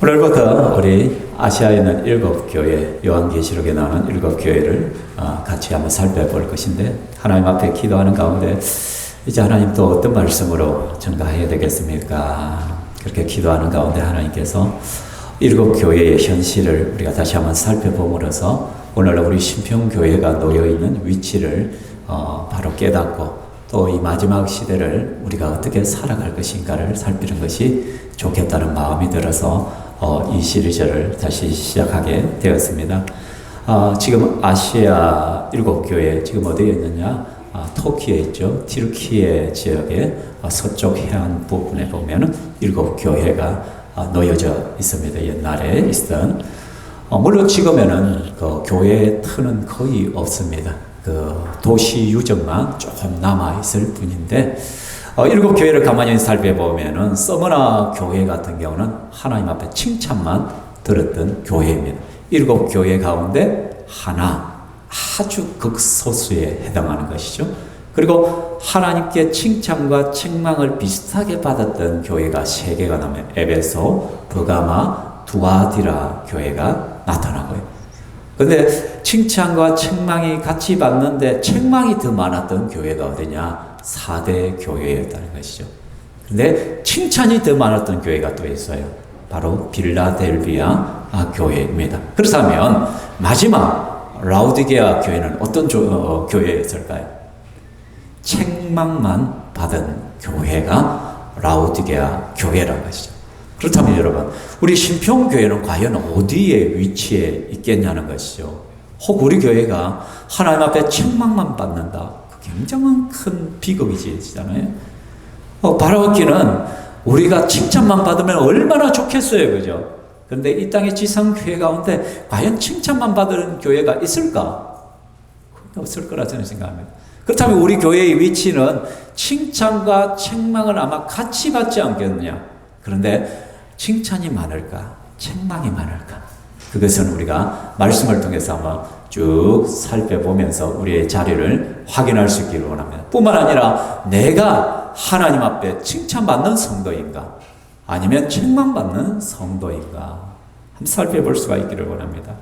오늘부터 우리 아시아에 있는 7교회, 요한계시록에 나오는 7교회를 같이 한번 살펴볼 것인데, 하나님 앞에 기도하는 가운데 이제 하나님 또 어떤 말씀으로 전가해야 되겠습니까? 그렇게 기도하는 가운데 하나님께서 7교회의 현실을 우리가 다시 한번 살펴봄으로써 오늘 우리 신평교회가 놓여있는 위치를 바로 깨닫고 또 이 마지막 시대를 우리가 어떻게 살아갈 것인가를 살피는 것이 좋겠다는 마음이 들어서 이 시리즈를 다시 시작하게 되었습니다. 지금 아시아 7교회 지금 어디에 있느냐? 터키에 있죠. 튀르키예 지역의 서쪽 해안 부분에 보면은 7교회가 놓여져 있습니다. 옛날에 있던. 물론 지금에는 그 교회의 터는 거의 없습니다. 그 도시 유적만 조금 남아있을 뿐인데, 7교회를 가만히 살펴보면은 서머나 교회 같은 경우는 하나님 앞에 칭찬만 들었던 교회입니다. 7교회 가운데 하나, 아주 극소수에 해당하는 것이죠. 그리고 하나님께 칭찬과 책망을 비슷하게 받았던 교회가 3개가 나면 에베소, 버가마, 두아디라 교회가 나타나고요. 근데 칭찬과 책망이 같이 받는데 책망이 더 많았던 교회가 어디냐? 4대 교회였다는 것이죠. 근데 칭찬이 더 많았던 교회가 또 있어요. 바로 빌라델비아 교회입니다. 그렇다면 마지막 라우디게아 교회는 어떤 교회였을까요? 책망만 받은 교회가 라우디게아 교회라는 것이죠. 그렇다면 여러분, 우리 신평교회는 과연 어디에 위치해 있겠냐는 것이죠. 혹 우리 교회가 하나님 앞에 책망만 받는다. 굉장한 큰 비극이잖아요. 바라옵기는 우리가 칭찬만 받으면 얼마나 좋겠어요, 그죠? 그런데 이 땅의 지상교회 가운데 과연 칭찬만 받은 교회가 있을까? 없을 거라 저는 생각합니다. 그렇다면 우리 교회의 위치는 칭찬과 책망을 아마 같이 받지 않겠느냐? 그런데 칭찬이 많을까? 책망이 많을까? 그것은 우리가 말씀을 통해서 한번 쭉 살펴보면서 우리의 자리를 확인할 수 있기를 원합니다. 뿐만 아니라 내가 하나님 앞에 칭찬받는 성도인가? 아니면 책망받는 성도인가? 한번 살펴볼 수가 있기를 원합니다.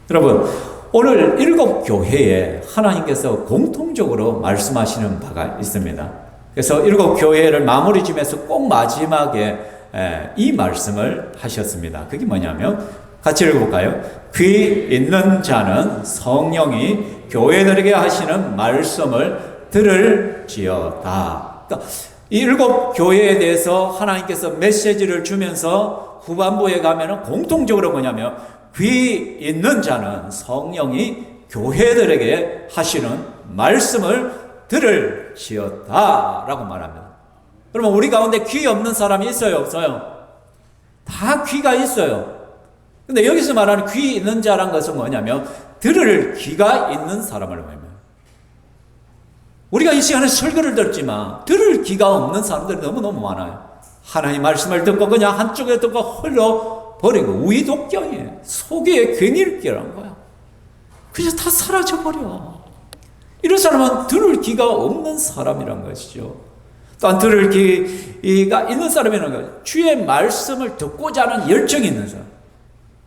여러분, 오늘 7교회에 하나님께서 공통적으로 말씀하시는 바가 있습니다. 그래서 7교회를 마무리 지면서 꼭 마지막에 이 말씀을 하셨습니다. 그게 뭐냐면 같이 읽어볼까요? 귀 있는 자는 성령이 교회들에게 하시는 말씀을 들을지어다. 그러니까 이 7교회에 대해서 하나님께서 메시지를 주면서 후반부에 가면은 공통적으로 뭐냐면 귀 있는 자는 성령이 교회들에게 하시는 말씀을 들을지어다 라고 말합니다. 그러면 우리 가운데 귀 없는 사람이 있어요, 없어요? 다 귀가 있어요. 근데 여기서 말하는 귀 있는 자란 것은 뭐냐면 들을 귀가 있는 사람을 말합니다. 우리가 이 시간에 설교를 듣지만 들을 귀가 없는 사람들이 너무너무 많아요. 하나님 말씀을 듣고 그냥 한쪽에 듣고 흘러버리고 우이독경이에요. 속에 괜히 끼란 거야. 그래서 다 사라져버려. 이런 사람은 들을 귀가 없는 사람이란 것이죠. 또한 들을 귀가 있는 사람이라는 거예요. 주의 말씀을 듣고자 하는 열정이 있는 사람.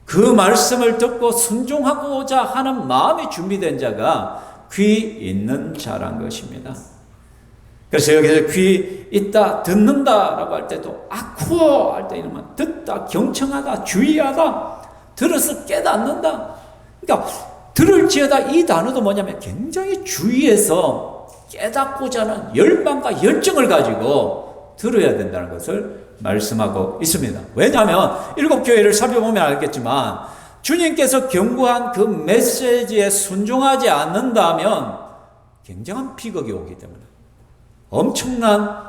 그 말씀을 듣고 순종하고자 하는 마음이 준비된 자가 귀 있는 자란 것입니다. 그래서 여기서 귀 있다, 듣는다라고 할 때도 아쿠어 할 때 이러면 듣다, 경청하다, 주의하다, 들어서 깨닫는다. 그러니까 들을지어다 이 단어도 뭐냐면 굉장히 주의해서 깨닫고자 하는 열망과 열정을 가지고 들어야 된다는 것을 말씀하고 있습니다. 왜냐하면 7교회를 살펴보면 알겠지만 주님께서 경고한 그 메시지에 순종하지 않는다면 굉장한 비극이 오기 때문에 엄청난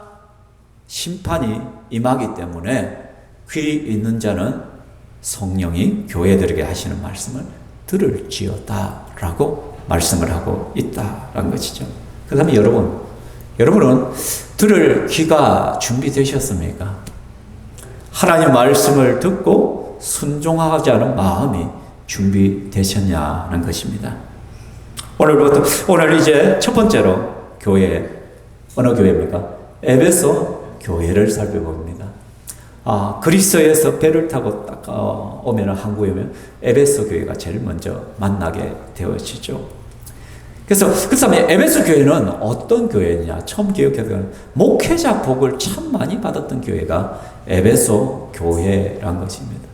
심판이 임하기 때문에 귀 있는 자는 성령이 교회들에게 하시는 말씀을 들을지어다 라고 말씀을 하고 있다라는 것이죠. 그 다음에 여러분은 들을 귀가 준비되셨습니까? 하나님 말씀을 듣고 순종하지 않은 마음이 준비되셨냐는 것입니다. 오늘 이제 첫 번째로 교회, 어느 교회입니까? 에베소 교회를 살펴봅니다. 그리스에서 배를 타고 딱 오면 항구에 오면 에베소 교회가 제일 먼저 만나게 되어지죠. 그래서 그 다음에 에베소 교회는 어떤 교회냐? 처음 기억해서 목회자 복을 참 많이 받았던 교회가 에베소 교회란 것입니다.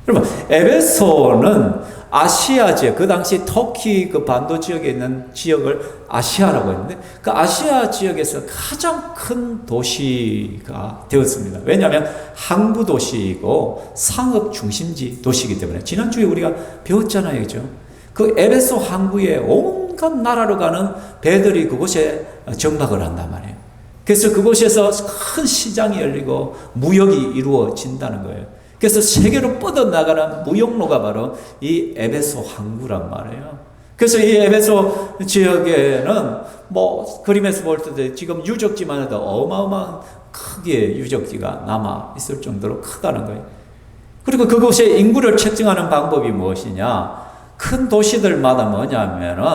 여러분, 에베소는 아시아 지역, 그 당시 터키 그 반도 지역에 있는 지역을 아시아라고 했는데, 그 아시아 지역에서 가장 큰 도시가 되었습니다. 왜냐하면 항구 도시이고 상업 중심지 도시이기 때문에. 지난주에 우리가 배웠잖아요, 그죠? 그 에베소 항구에 온갖 나라로 가는 배들이 그곳에 정박을 한단 말이에요. 그래서 그곳에서 큰 시장이 열리고 무역이 이루어진다는 거예요. 그래서 세계로 뻗어나가는 무역로가 바로 이 에베소 항구란 말이에요. 그래서 이 에베소 지역에는 뭐 그림에서 볼 때 지금 유적지만 해도 어마어마한 크기의 유적지가 남아 있을 정도로 크다는 거예요. 그리고 그곳의 인구를 측정하는 방법이 무엇이냐? 큰 도시들마다 뭐냐면은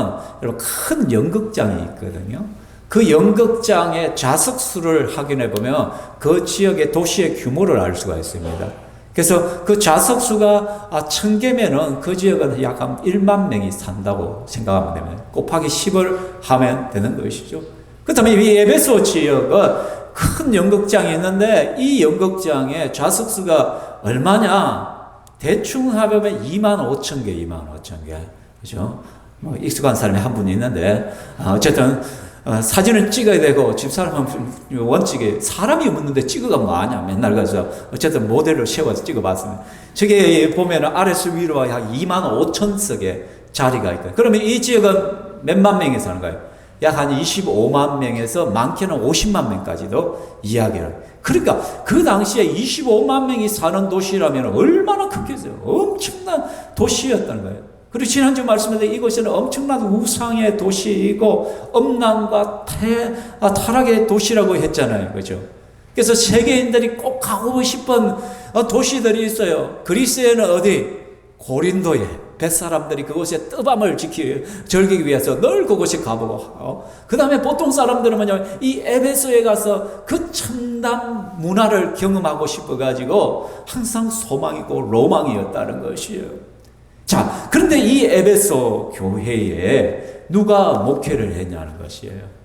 여러분 큰 연극장이 있거든요. 그 연극장의 좌석수를 확인해 보면 그 지역의 도시의 규모를 알 수가 있습니다. 그래서 그 좌석수가 1000개면은 그 지역은 약 한 1만 명이 산다고 생각하면 됩니다. 곱하기 10을 하면 되는 것이죠. 그 다음에 이 에베소 지역은 큰 연극장이 있는데 이 연극장의 좌석수가 얼마냐? 대충 하면 25,000개. 그죠? 뭐 익숙한 사람이 한 분 있는데, 어쨌든, 사진을 찍어야 되고, 집사람은 원칙에 사람이 없는데 찍어가 뭐하냐. 맨날 가서, 어쨌든 모델로 세워서 찍어봤습니다. 저게 보면 아래서 위로 약 25,000석의 자리가 있거든요. 그러면 이 지역은 몇만 명이 사는 거예요? 약 한 25만 명에서 많게는 50만 명까지도 이야기를. 그러니까 그 당시에 25만 명이 사는 도시라면 얼마나 크겠어요. 엄청난 도시였다는 거예요. 그리고 지난주 말씀드린 이곳은 엄청난 우상의 도시이고 엄난과 타락의 도시라고 했잖아요. 그죠? 그래서 세계인들이 꼭 가고 싶은 도시들이 있어요. 그리스에는 어디? 고린도에 뱃사람들이 그곳에 뜨밤을 즐기기 위해서 늘 그곳에 가보고, 그 다음에 보통 사람들은 뭐냐면 이 에베소에 가서 그 첨단 문화를 경험하고 싶어가지고 항상 소망이고 로망이었다는 것이에요. 자, 그런데 이 에베소 교회에 누가 목회를 했냐는 것이에요.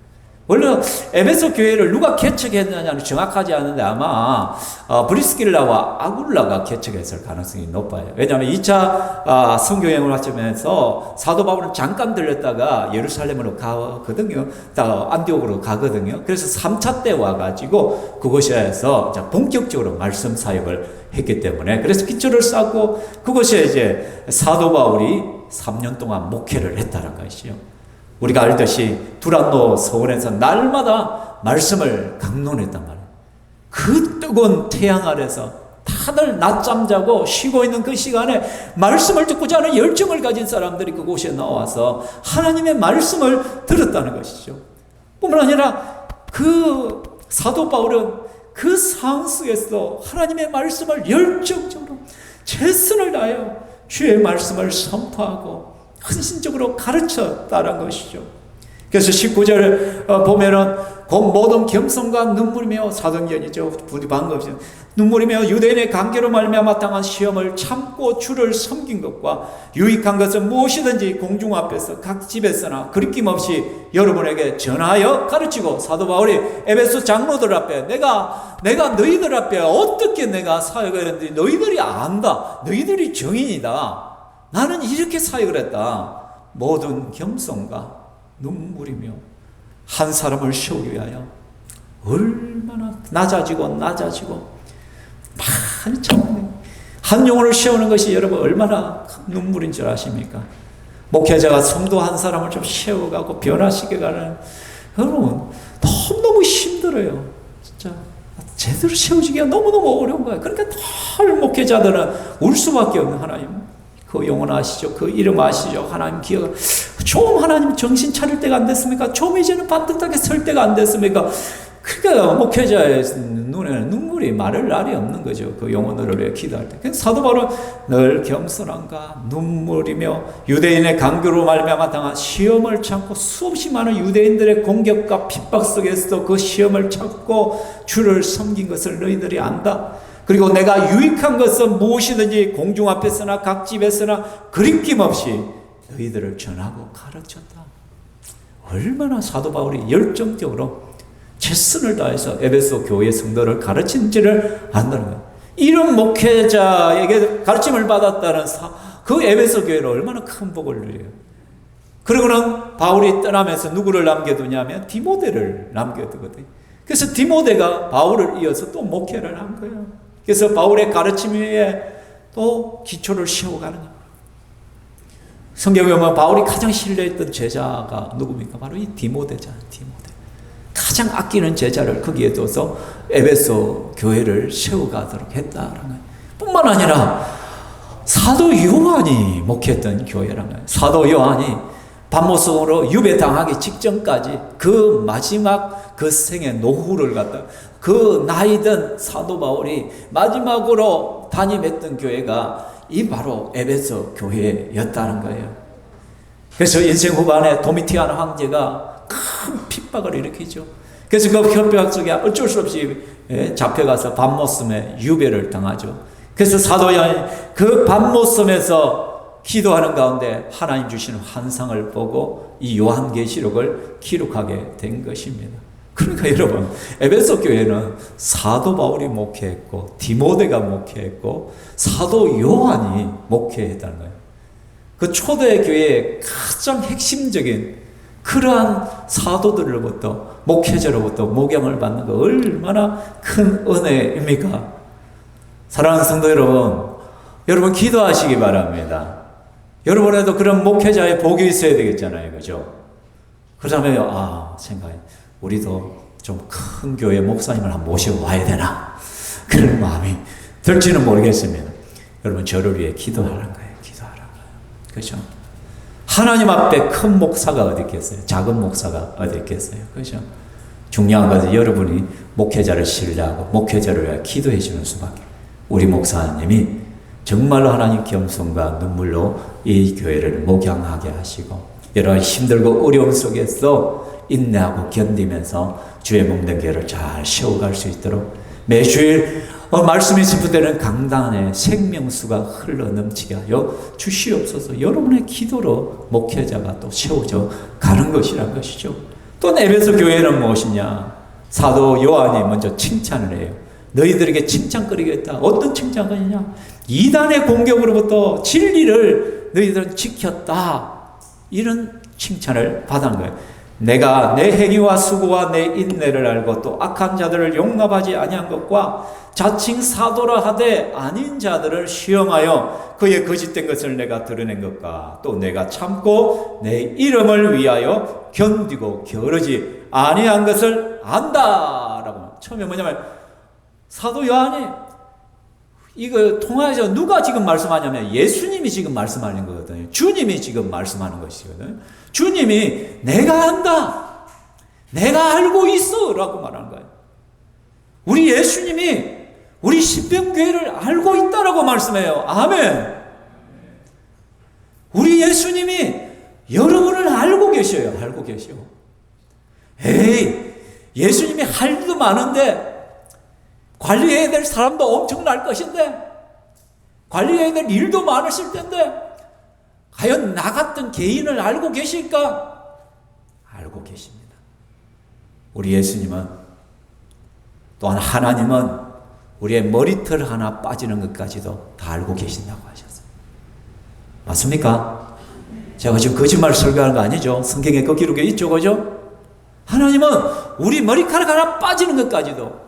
원래 에베소 교회를 누가 개척했느냐는 정확하지 않은데 아마 브리스길라와 아굴라가 개척했을 가능성이 높아요. 왜냐하면 2차 선교여행을 하면서 사도 바울은 잠깐 들렸다가 예루살렘으로 가거든요. 안디옥으로 가거든요. 그래서 3차 때 와가지고 그곳에서 본격적으로 말씀 사역을 했기 때문에 그래서 기초를 쌓고 그곳에 이제 사도 바울이 3년 동안 목회를 했다는 것이요. 우리가 알듯이 두란노 서원에서 날마다 말씀을 강론했단 말이에요. 그 뜨거운 태양 아래서 다들 낮잠 자고 쉬고 있는 그 시간에 말씀을 듣고자 하는 열정을 가진 사람들이 그곳에 나와서 하나님의 말씀을 들었다는 것이죠. 뿐만 아니라 그 사도 바울은 그 상황 속에서 하나님의 말씀을 열정적으로 최선을 다하여 주의 말씀을 선포하고 헌신적으로 가르쳤다는 것이죠. 그래서 19절 보면은 곧 모든 겸손과 눈물이며 사도행전이죠. 부디 반갑죠. 눈물이며 유대인의 관계로 말미암아 당한 시험을 참고 주를 섬긴 것과 유익한 것은 무엇이든지 공중 앞에서 각 집에서나 거리낌 없이 여러분에게 전하여 가르치고 사도 바울이 에베소 장로들 앞에 내가 너희들 앞에 어떻게 내가 사역을 했는지 너희들이 안다. 너희들이 증인이다. 나는 이렇게 사역을 했다. 모든 겸손과 눈물이며 한 사람을 세우기 위하여 얼마나 낮아지고 많이 참는 한 영혼을 세우는 것이 여러분 얼마나 눈물인 줄 아십니까? 목회자가 성도 한 사람을 좀 세워가고 변화시켜가는 여러분 너무너무 힘들어요. 진짜 제대로 세워지기가 너무너무 어려운 거예요. 그러니까 늘 목회자들은 울 수밖에 없는 하나님. 그 영혼 아시죠? 그 이름 아시죠? 하나님 기억. 좀 하나님 정신 차릴 때가 안 됐습니까? 좀 이제는 반듯하게 설 때가 안 됐습니까? 그러니까 목회자의 눈에는 눈물이 마를 날이 없는 거죠. 그 영혼을 위해 기도할 때. 그래서 사도 바울은 늘 겸손함과 눈물이며 유대인의 강교로 말미암아 당한 시험을 참고 수없이 많은 유대인들의 공격과 핍박 속에서도 그 시험을 참고 주를 섬긴 것을 너희들이 안다. 그리고 내가 유익한 것은 무엇이든지 공중 앞에서나 각 집에서나 거리낌 없이 너희들을 전하고 가르쳤다. 얼마나 사도 바울이 열정적으로 최선을 다해서 에베소 교회 성도를 가르친지를 안다는 거예요. 이런 목회자에게 가르침을 받았다는 그 에베소 교회는 얼마나 큰 복을 누려요. 그러고는 바울이 떠나면서 누구를 남겨두냐면 디모데를 남겨두거든요. 그래서 디모데가 바울을 이어서 또 목회를 한 거예요. 그래서 바울의 가르침 위에 또 기초를 세워가는 거예요. 성경에 보면 바울이 가장 신뢰했던 제자가 누굽니까? 바로 이 디모데잖아요. 디모데. 가장 아끼는 제자를 거기에 둬서 에베소 교회를 세워가도록 했다는 거예요. 뿐만 아니라 사도 요한이 목회했던 교회라는 거예요. 사도 요한이 밤모성으로 유배당하기 직전까지 그 마지막 그 생의 노후를 갖다 그 나이든 사도 바울이 마지막으로 담임했던 교회가 이 바로 에베소 교회였다는 거예요. 그래서 인생 후반에 도미티안 황제가 큰 핍박을 일으키죠. 그래서 그 핍박 속에 어쩔 수 없이 잡혀가서 밤모섬에 유배를 당하죠. 그래서 사도 요한이 그 밤모섬에서 기도하는 가운데 하나님 주시는 환상을 보고 이 요한계시록을 기록하게 된 것입니다. 그러니까 여러분, 에베소 교회는 사도 바울이 목회했고 디모데가 목회했고 사도 요한이 목회했다는 거예요. 그 초대 교회의 가장 핵심적인 그러한 사도들로부터 목회자로부터 목양을 받는 거 얼마나 큰 은혜입니까? 사랑하는 성도 여러분 기도하시기 바랍니다. 여러분에도 그런 목회자의 복이 있어야 되겠잖아요. 그죠? 그러자면 생각해. 우리도 좀 큰 교회 목사님을 한번 모셔와야 되나? 그런 마음이 들지는 모르겠습니다. 여러분 저를 위해 기도하라는 거예요. 기도하라는 거예요. 그렇죠? 하나님 앞에 큰 목사가 어디 있겠어요? 작은 목사가 어디 있겠어요? 그렇죠? 중요한 것은 여러분이 목회자를 신뢰하고 목회자를 위해 기도해 주는 수밖에. 우리 목사님이 정말로 하나님 겸손과 눈물로 이 교회를 목양하게 하시고 여러 힘들고 어려움 속에서 인내하고 견디면서 주의 몸된 교회를 잘 세워갈 수 있도록 매주일 말씀이 습득되는 강단에 생명수가 흘러넘치게 하여 주시옵소서. 여러분의 기도로 목회자가 또 세워져 가는 것이란 것이죠. 또 에베소 교회는 무엇이냐? 사도 요한이 먼저 칭찬을 해요. 너희들에게 칭찬거리겠다. 어떤 칭찬거리냐? 이단의 공격으로부터 진리를 너희들은 지켰다. 이런 칭찬을 받은 거예요. 내가 내 행위와 수고와 내 인내를 알고 또 악한 자들을 용납하지 아니한 것과 자칭 사도라 하되 아닌 자들을 시험하여 그의 거짓된 것을 내가 드러낸 것과 또 내가 참고 내 이름을 위하여 견디고 게으르지 아니한 것을 안다라고. 처음에 뭐냐면 사도 요한이 이거 통화에서 누가 지금 말씀하냐면 예수님이 지금 말씀하는 거거든요. 주님이 지금 말씀하는 것이거든요. 주님이 내가 안다, 내가 알고 있어 라고 말하는 거예요. 우리 예수님이 우리 십병교회를 알고 있다라고 말씀해요. 아멘. 우리 예수님이 여러분을 알고 계셔요. 알고 계셔. 예수님이 할 일도 많은데 관리해야 될 사람도 엄청날 것인데 관리해야 될 일도 많으실 텐데 과연 나 같은 개인을 알고 계실까? 알고 계십니다. 우리 예수님은 또한 하나님은 우리의 머리털 하나 빠지는 것까지도 다 알고 계신다고 하셨어요. 맞습니까? 제가 지금 거짓말 설교하는 거 아니죠? 성경에 그 기록에 있죠, 그죠? 하나님은 우리 머리카락 하나 빠지는 것까지도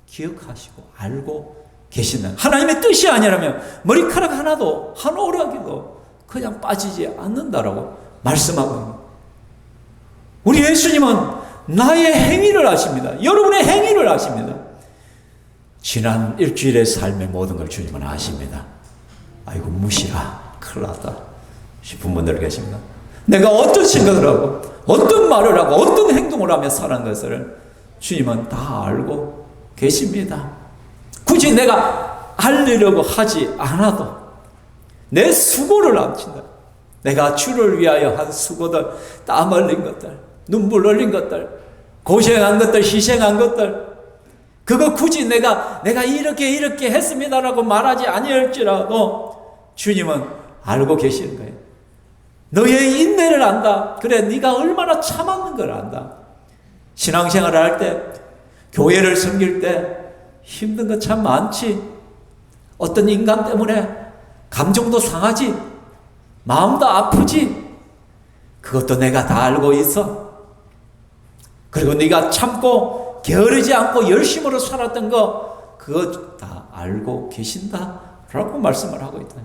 기억하시고 알고 계신다. 하나님의 뜻이 아니라면 머리카락 하나도 한 오락이도 그냥 빠지지 않는다라고 말씀하고 있는. 우리 예수님은 나의 행위를 아십니다. 여러분의 행위를 아십니다. 지난 일주일의 삶의 모든 걸 주님은 아십니다. 아이고 무시라 큰일 났다 싶은 분들 계십니다. 내가 어떤 생각을 하고 어떤 말을 하고 어떤 행동을 하며 사는 것을 주님은 다 알고 계십니다. 굳이 내가 알리려고 하지 않아도 내 수고를 안친다. 내가 주를 위하여 한 수고들, 땀 흘린 것들, 눈물 흘린 것들, 고생한 것들, 희생한 것들, 그거 굳이 내가 이렇게 했습니다라고 말하지 아니할지라도 주님은 알고 계시는 거예요. 너의 인내를 안다. 그래, 네가 얼마나 참았는 걸 안다. 신앙생활을 할 때, 교회를 섬길 때 힘든 거 참 많지. 어떤 인간 때문에 감정도 상하지, 마음도 아프지. 그것도 내가 다 알고 있어. 그리고 네가 참고 게으르지 않고 열심으로 살았던 거, 그거 다 알고 계신다 라고 말씀을 하고 있다.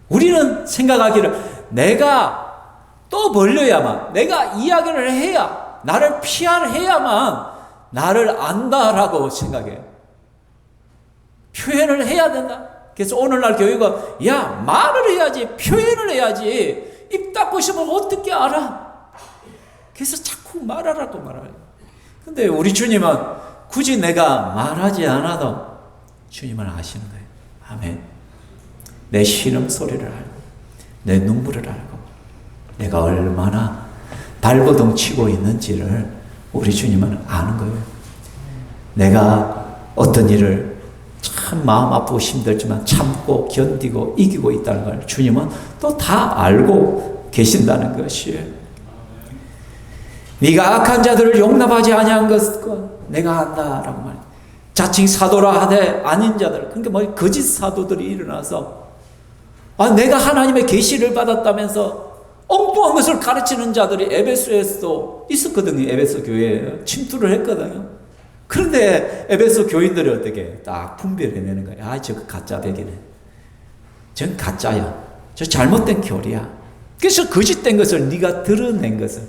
우리는 생각하기를 내가 또 벌려야만, 내가 이야기를 해야, 나를 피할해야만 나를 안다라고 생각해요. 표현을 해야 된다. 그래서 오늘날 교육은 야, 말을 해야지, 표현을 해야지, 입 닫고 있으면 어떻게 알아? 그래서 자꾸 말하라고 말해요. 근데 우리 주님은 굳이 내가 말하지 않아도 주님은 아시는 거예요. 아멘. 내 신음소리를 알고, 내 눈물을 알고, 내가 얼마나 발버둥 치고 있는지를 우리 주님은 아는 거예요. 내가 어떤 일을 참 마음 아프고 힘들지만 참고 견디고 이기고 있다는 걸 주님은 또 다 알고 계신다는 것이에요. 네가 악한 자들을 용납하지 아니한 것과 내가 안다라고 말해요. 자칭 사도라 하되 아닌 자들, 그러니까 뭐 거짓 사도들이 일어나서 내가 하나님의 계시를 받았다면서 엉뚱한 것을 가르치는 자들이 에베소에서도 있었거든요. 에베소 교회에 침투를 했거든요. 그런데 에베소 교인들이 어떻게 딱 분별해내는 거예요. 저거 가짜 백이네. 전 가짜야. 저 잘못된 교리야. 그래서 거짓된 것을 네가 드러낸 것을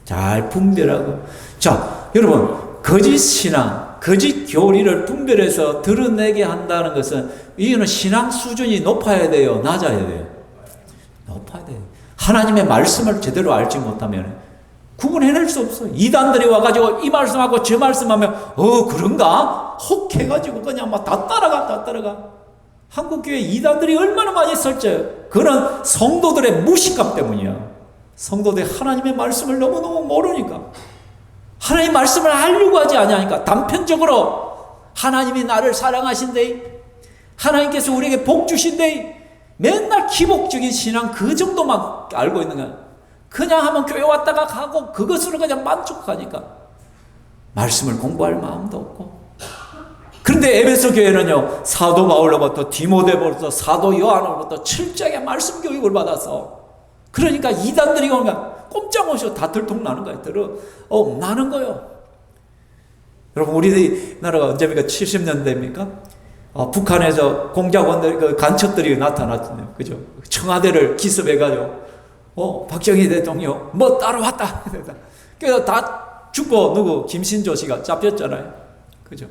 잘 분별하고. 자, 여러분, 거짓 신앙, 거짓 교리를 분별해서 드러내게 한다는 것은 이거는 신앙 수준이 높아야 돼요, 낮아야 돼요? 높아야 돼요. 하나님의 말씀을 제대로 알지 못하면 구분해낼 수 없어요. 이단들이 와가지고 이 말씀하고 저 말씀하면 그런가? 혹 해가지고 그냥 막 다 따라가. 한국교회 이단들이 얼마나 많이 있을지. 그런 성도들의 무식감 때문이야. 성도들이 하나님의 말씀을 너무너무 모르니까, 하나님 말씀을 알려고 하지 아니하니까, 단편적으로 하나님이 나를 사랑하신대, 하나님께서 우리에게 복 주신대, 맨날 기복적인 신앙 그 정도만 알고 있는 거야. 그냥 하면 교회 왔다가 가고 그것으로 그냥 만족하니까 말씀을 공부할 마음도 없고. 그런데 에베소 교회는요, 사도 바울로부터 디모데로부터 사도 요한으로부터 철저하게 말씀 교육을 받아서, 그러니까 이단들이 오면 꼼짝없이 다 들통나는 거예요. 나는 거예요. 여러분, 우리나라가 언제입니까? 70년대입니까? 북한에서 공작원들, 그 간첩들이 나타났잖아요. 그죠? 청와대를 기습해가지고, 박정희 대통령, 따라왔다. 그래서 다 죽고, 김신조 씨가 잡혔잖아요. 그죠?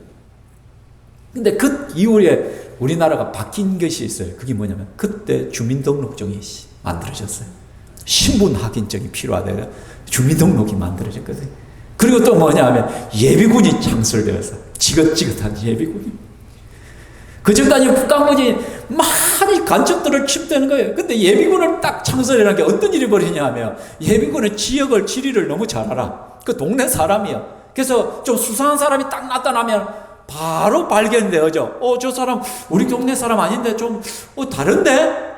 근데 그 이후에 우리나라가 바뀐 것이 있어요. 그게 뭐냐면, 그때 주민등록증이 만들어졌어요. 신분 확인증이 필요하대요. 주민등록이 만들어졌거든요. 그리고 또 뭐냐면, 예비군이 창설되어서, 지긋지긋한 예비군이. 그 전까지 북한군이 많이 간첩들을 침투하는 거예요. 근데 예비군을 딱 창설하는 게 어떤 일이 벌어지냐면, 예비군은 지리를 너무 잘 알아. 그 동네 사람이야. 그래서 좀 수상한 사람이 딱 나타나면 바로 발견되어져. 저 사람 우리 동네 사람 아닌데 좀 다른데?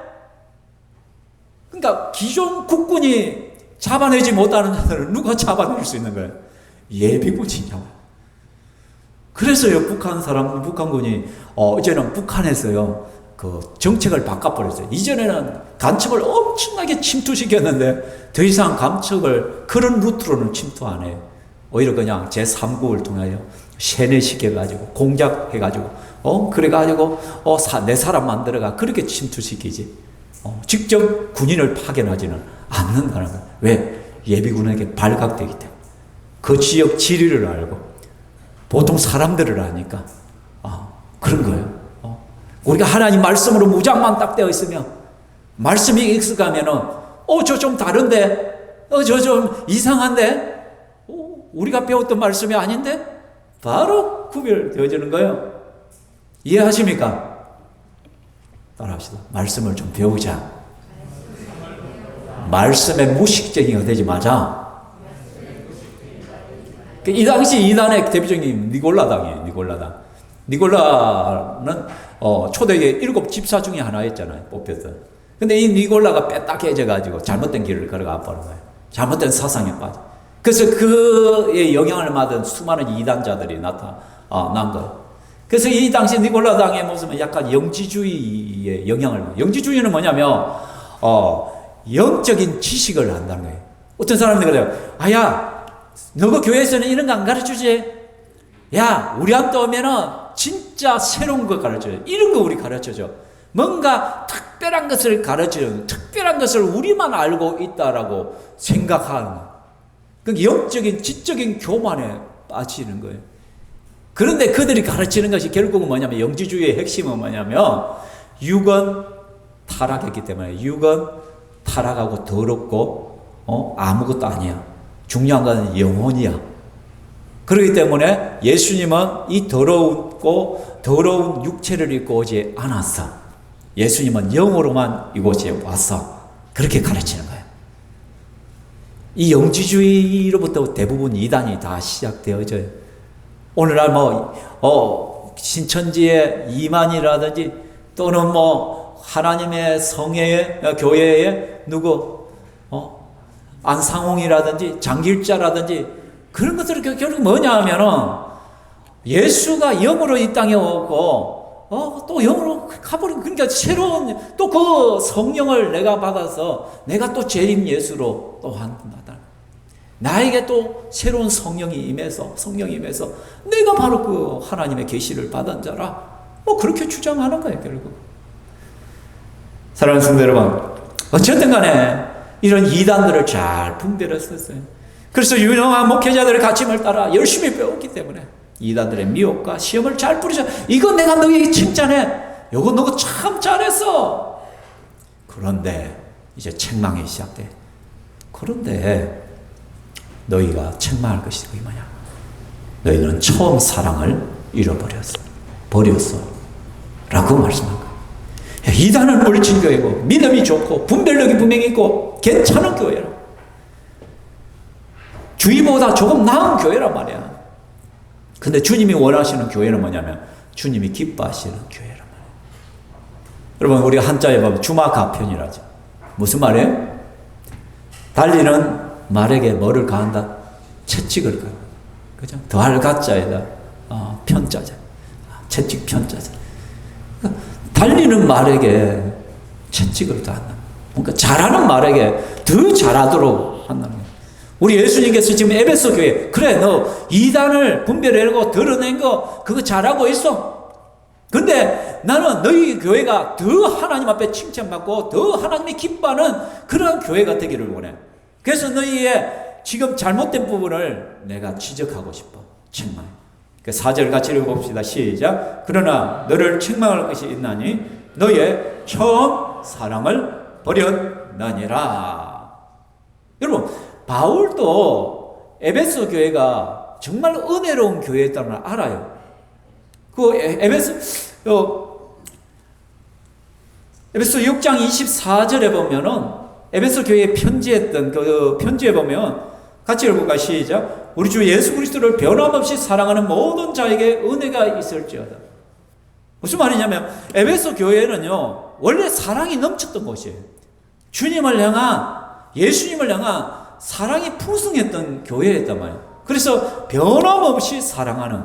그러니까 기존 국군이 잡아내지 못하는 자들을 누가 잡아낼 수 있는 거예요? 예비군이 잡아. 그래서요, 북한군이 이제는 북한에서요, 그 정책을 바꿔버렸어요. 이전에는 간첩을 엄청나게 침투시켰는데 더 이상 간첩을 그런 루트로는 침투 안 해요. 오히려 그냥 제3국을 통하여 세뇌시켜가지고 공작해가지고 그래가지고 내 사람 만들어가 그렇게 침투시키지. 직접 군인을 파견하지는 않는다는 거예요. 왜? 예비군에게 발각되기 때문에. 그 지역 지리를 알고 보통 사람들을 아니까 그런 거예요. 우리가 하나님 말씀으로 무장만 딱 되어 있으면, 말씀이 익숙하면은 저 좀 다른데, 저 좀 이상한데, 우리가 배웠던 말씀이 아닌데, 바로 구별되어지는 거예요. 이해하십니까? 따라합시다. 말씀을 좀 배우자. 말씀에 무식쟁이가 되지 마자. 이 당시 이단의 대표적인 니골라당이에요. 니골라는 초대의 7 집사 중에 하나였잖아요. 뽑혀서. 근데 이 니골라가 빼딱해져가지고 잘못된 길을 걸어가 버린 거예요. 잘못된 사상에 빠져. 그래서 그의 영향을 받은 수많은 이단자들이 난 거예요. 그래서 이 당시 니골라당의 모습은 약간 영지주의의 영지주의는 뭐냐면 영적인 지식을 한다는 거예요. 어떤 사람들이 그래요. 야, 너가 교회에서는 이런 거 안 가르쳐주지? 야, 우리한테 오면은 진짜 새로운 거 가르쳐줘. 이런 거 우리 가르쳐줘. 뭔가 특별한 것을 가르치는, 특별한 것을 우리만 알고 있다라고 생각하는 거예요. 그 영적인, 지적인 교만에 빠지는 거예요. 그런데 그들이 가르치는 것이 결국은 뭐냐면, 영지주의의 핵심은 뭐냐면, 육은 타락했기 때문에, 육은 타락하고 더럽고, 아무것도 아니야. 중요한 건 영혼이야. 그렇기 때문에 예수님은 이 더러운 육체를 입고 오지 않았어. 예수님은 영으로만 이곳에 왔어. 그렇게 가르치는 거예요. 이 영지주의로부터 대부분 이단이 다 시작되어져요. 오늘날 신천지의 이만이라든지 또는 하나님의 성회의 교회의 안상홍이라든지 장길자라든지 그런 것들이 결국 뭐냐 하면은 예수가 영으로 이 땅에 오고 또 영으로 가버린, 그러니까 새로운 또 그 성령을 내가 받아서 내가 또 재림 예수로 또 한다. 나에게 또 새로운 성령이 임해서 내가 바로 그 하나님의 계시를 받은 자라. 그렇게 주장하는 거예요, 결국. 사랑하는 성도 여러분, 어쨌든 간에 이런 이단들을 잘 분별했었어요. 그래서 유명한 목회자들의 가르침을 따라 열심히 배웠기 때문에 이단들의 미혹과 시험을 잘 뿌리자. 이거 내가 너에게 칭찬해. 이거 너 참 잘했어. 그런데 이제 책망이 시작돼. 그런데 너희가 책망할 것이 뭐냐? 너희는 처음 사랑을 버렸어. 라고 말씀한 거예요. 이단은 옳은 교회고 믿음이 좋고 분별력이 분명히 있고 괜찮은 교회라. 주위보다 조금 나은 교회란 말이야. 근데 주님이 원하시는 교회는 뭐냐면 주님이 기뻐하시는 교회란 말이야. 여러분, 우리가 한자에 보면 주마가편이라죠. 무슨 말이에요? 달리는 말에게 뭐를 가한다? 채찍을 가한다. 그죠? 더할 가자에다 편자자. 채찍 편자자. 그러니까 달리는 말에게 채찍을 가한다. 그러니까 잘하는 말에게 더 잘하도록 한다는 거예요. 우리 예수님께서 지금 에베소 교회, 그래, 너 이단을 분별해내고 드러낸 거 그거 잘하고 있어. 근데 나는 너희 교회가 더 하나님 앞에 칭찬받고 더 하나님이 기뻐하는 그런 교회가 되기를 원해. 그래서 너희의 지금 잘못된 부분을 내가 지적하고 싶어. 책망해. 그 4절 같이 읽어봅시다. 시작. 그러나 너를 책망할 것이 있나니 너의 처음 사랑을 버렸나니라. 여러분, 바울도 에베소 교회가 정말 은혜로운 교회였다는 걸 알아요. 에베소 6장 24절에 보면은 에베소 교회에 편지했던 그 편지에 보면 같이 읽어볼까? 시작. 우리 주 예수 그리스도를 변함없이 사랑하는 모든 자에게 은혜가 있을지어다. 무슨 말이냐면 에베소 교회는요 원래 사랑이 넘쳤던 곳이에요. 주님을 향한, 예수님을 향한 사랑이 풍성했던 교회였단 말이에요. 그래서 변함없이 사랑하는,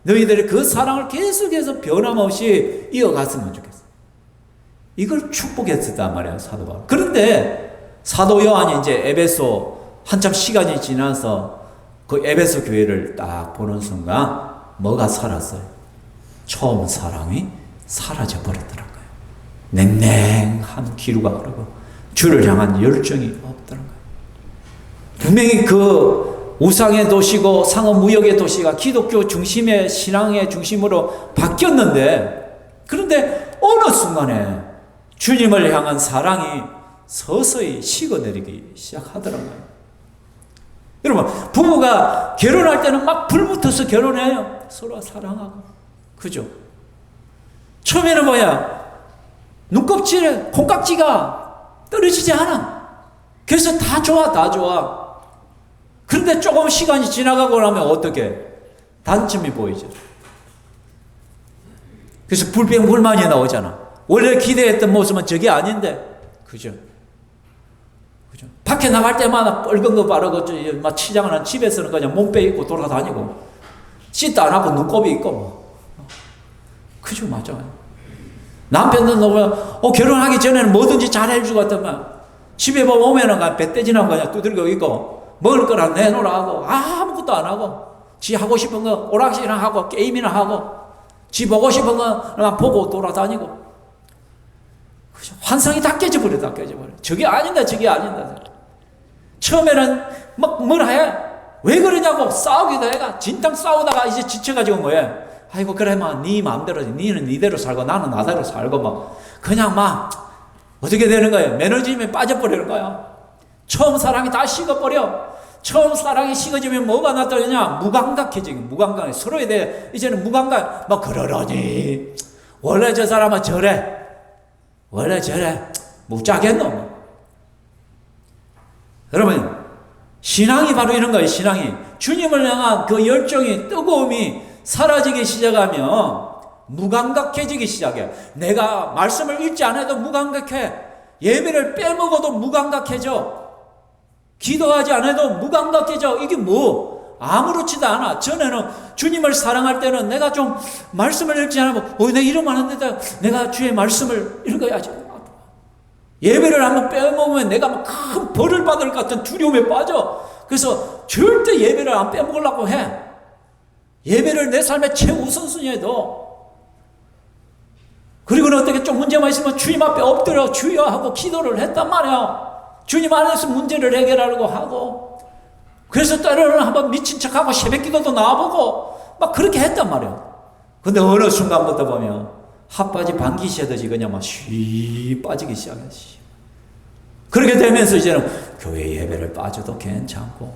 너희들이 그 사랑을 계속해서 변함없이 이어갔으면 좋겠어. 이걸 축복했단 말이에요, 사도 바울. 그런데 사도 요한이 이제 에베소 한참 시간이 지나서 그 에베소 교회를 딱 보는 순간 뭐가 살았어요? 처음 사랑이 사라져 버렸더라고요. 냉랭한 기류가 흐르고 주를 향한 열정이 없더라고요. 분명히 그 우상의 도시고 상업무역의 도시가 기독교 중심의 신앙의 중심으로 바뀌었는데, 그런데 어느 순간에 주님을 향한 사랑이 서서히 식어내리기 시작하더라고요. 여러분, 부부가 결혼할 때는 막 불붙어서 결혼해요. 서로 사랑하고. 그죠? 처음에는 뭐야? 눈껍질에 콩깍지가 떨어지지 않아. 그래서 다 좋아. 그런데 조금 시간이 지나가고 나면 어떻게? 단점이 보이죠. 그래서 불평불만이 나오잖아. 원래 기대했던 모습은 저게 아닌데. 그죠? 그죠? 밖에 나갈 때마다 뻘건 거 바르고, 막 치장은 집에서는 그냥 몸빼 입고 돌아다니고, 씻도 안 하고 눈곱이 있고, 뭐. 그죠? 맞아요. 남편도 너무, 결혼하기 전에는 뭐든지 잘 해주고 같더만, 집에 오면은 그냥 배떼지나 그냥 두들겨 있고, 먹을 거랑 내놓으라 하고, 아무것도 안 하고, 지 하고 싶은 거 오락실이나 하고, 게임이나 하고, 지 보고 싶은 거만 보고 돌아다니고. 그죠? 환상이 다 깨져버려. 저게 아닌다, 저게 아닌다. 처음에는 막 뭐라 해? 왜 그러냐고 싸우기도 해가. 진탕 싸우다가 이제 지쳐가지고 뭐해? 아이고, 그래, 막, 네 마음대로지. 니는 니대로 살고, 나는 나대로 살고, 막, 그냥 막, 어떻게 되는 거예요? 매너즘에 빠져버리는 거야. 처음 사랑이 다 식어버려. 처음 사랑이 식어지면 뭐가 나타나냐? 무감각해지고, 무감각. 서로에 대해, 이제는 무감각. 막, 그러려니. 원래 저 사람은 저래. 원래 저래. 묵자겠노. 여러분, 신앙이 바로 이런 거예요, 신앙이. 주님을 향한 그 열정이, 뜨거움이 사라지기 시작하면 무감각해지기 시작해. 내가 말씀을 읽지 않아도 무감각해. 예배를 빼먹어도 무감각해져. 기도하지 않아도 무감각해져. 이게 뭐? 아무렇지도 않아. 전에는 주님을 사랑할 때는 내가 좀 말씀을 읽지 않으면 내가 이러면 안 된다. 내가 주의 말씀을 읽어야지. 예배를 한번 빼먹으면 내가 막 큰 벌을 받을 것 같은 두려움에 빠져. 그래서 절대 예배를 안 빼먹으려고 해. 예배를 내 삶의 최우선순위에 둬. 그리고는 어떻게 좀 문제만 있으면 주님 앞에 엎드려 주여 하고 기도를 했단 말이야. 주님 안에서 문제를 해결하려고 하고. 그래서 때로는 한번 미친 척하고 새벽 기도도 나와보고 막 그렇게 했단 말이야. 근데 어느 순간부터 보면 핫바지 방귀 새듯이 그냥 막 쉬 빠지기 시작했지. 그렇게 되면서 이제는 교회 예배를 빠져도 괜찮고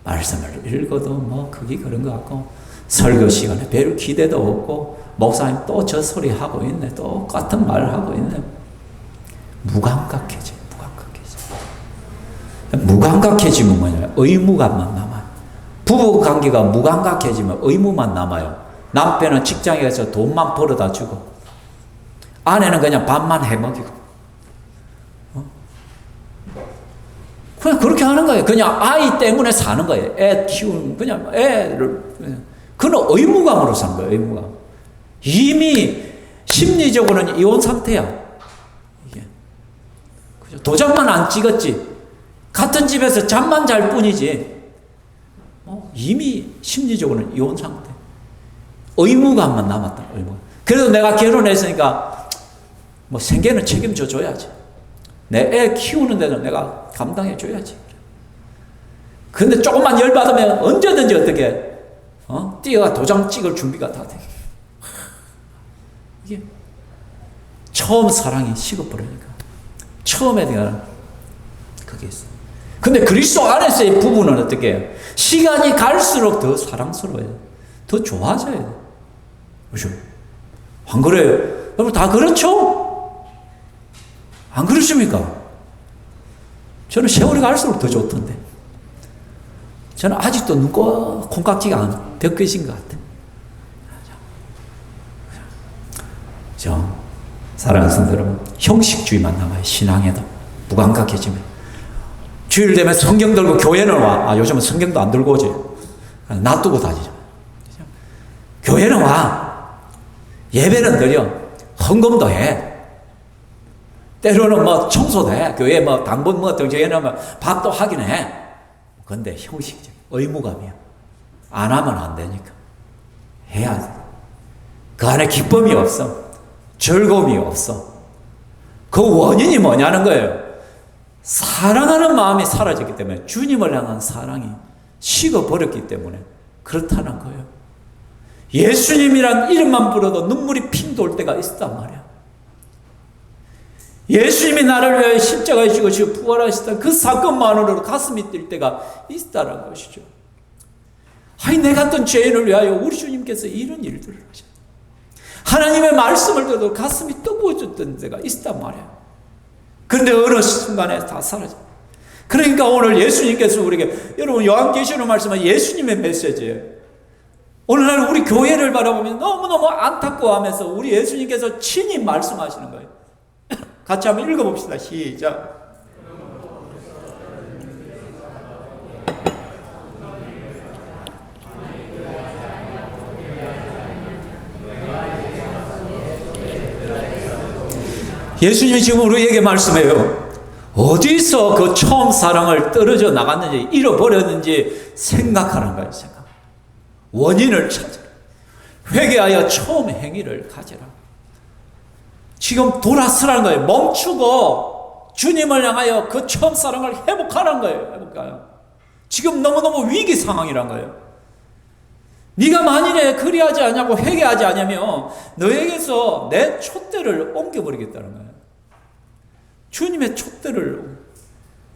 말씀을 읽어도 뭐 그게 그런 것 같고 설교 시간에 별 기대도 없고 목사님 또 저 소리 하고 있네. 똑같은 말을 하고 있네. 무감각해져. 무감각해지면 뭐냐? 의무감만 남아요. 부부관계가 무감각해지면 의무만 남아요. 남편은 직장에 가서 돈만 벌어다 주고 아내는 그냥 밥만 해먹이고 그냥 그렇게 하는 거예요. 그냥 아이 때문에 사는 거예요. 애 키우는 그냥 애를 그는 의무감으로 사는 거예요. 의무감. 이미 심리적으로는 이혼 상태야. 이게 도장만 안 찍었지. 같은 집에서 잠만 잘 뿐이지. 이미 심리적으로는 이혼 상태. 의무감만 남았다. 의무감. 그래도 내가 결혼했으니까 뭐 생계는 책임져 줘야지. 내 애 키우는 데는 내가 감당해 줘야지. 근데 조금만 열받으면 언제든지 어떻게 뛰어가 도장 찍을 준비가 다 돼. 이게 처음 사랑이 식어버리니까 처음에 대한 그게 있어. 근데 그리스도 안에서의 부부는 어떻게 해요? 시간이 갈수록 더 사랑스러워요. 더 좋아져야 돼. 그렇죠? 안 그래요? 여러분 다 그렇죠? 안 그렇습니까? 저는 세월이 갈수록 더 좋던데. 저는 아직도 콩깍지가 안 벗겨진 것 같아요. 사랑하는 성도 여러분, 형식주의만 남아요. 신앙에도 무감각해지면. 주일 되면 성경 들고 교회는 와. 요즘은 성경도 안 들고 오지. 놔두고 다니죠. 교회는 와. 예배는 드려. 헌금도 해. 때로는 뭐 청소도 해. 교회 뭐 당분 뭐 등재해놓으면 뭐 밥도 하긴 해. 근데 형식적 의무감이야. 안 하면 안 되니까. 해야 돼. 그 안에 기쁨이 없어. 즐거움이 없어. 그 원인이 뭐냐는 거예요. 사랑하는 마음이 사라졌기 때문에 주님을 향한 사랑이 식어버렸기 때문에 그렇다는 거예요. 예수님이란 이름만 불러도 눈물이 핑 돌 때가 있단 말이야. 예수님이 나를 위하여 십자가에 죽으시고 부활하셨다. 그 사건만으로도 가슴이 뛸 때가 있다는 것이죠. 아니 내 같은 죄인을 위하여 우리 주님께서 이런 일들을 하셨다. 하나님의 말씀을 들어도 가슴이 뜨거워졌던 때가 있단 말이야. 그런데 어느 순간에 다 사라져. 그러니까 오늘 예수님께서 우리에게, 여러분 요한계시록 말씀은 예수님의 메시지예요. 오늘날 우리 교회를 바라보면 너무너무 안타까워하면서 우리 예수님께서 친히 말씀하시는 거예요. 같이 한번 읽어봅시다. 시작. 예수님이 지금 우리에게 말씀해요. 어디서 그 처음 사랑을 떨어져 나갔는지, 잃어버렸는지 생각하는 거예요. 생각. 원인을 찾으라. 회개하여 처음 행위를 가지라. 지금 돌아서라는 거예요. 멈추고 주님을 향하여 그 처음 사랑을 회복하라는 거예요. 회복하여. 지금 너무너무 위기 상황이란 거예요. 네가 만일에 그리하지 않냐고 회개하지 않냐면 너에게서 내 촛대를 옮겨버리겠다는 거예요. 주님의 촛대를,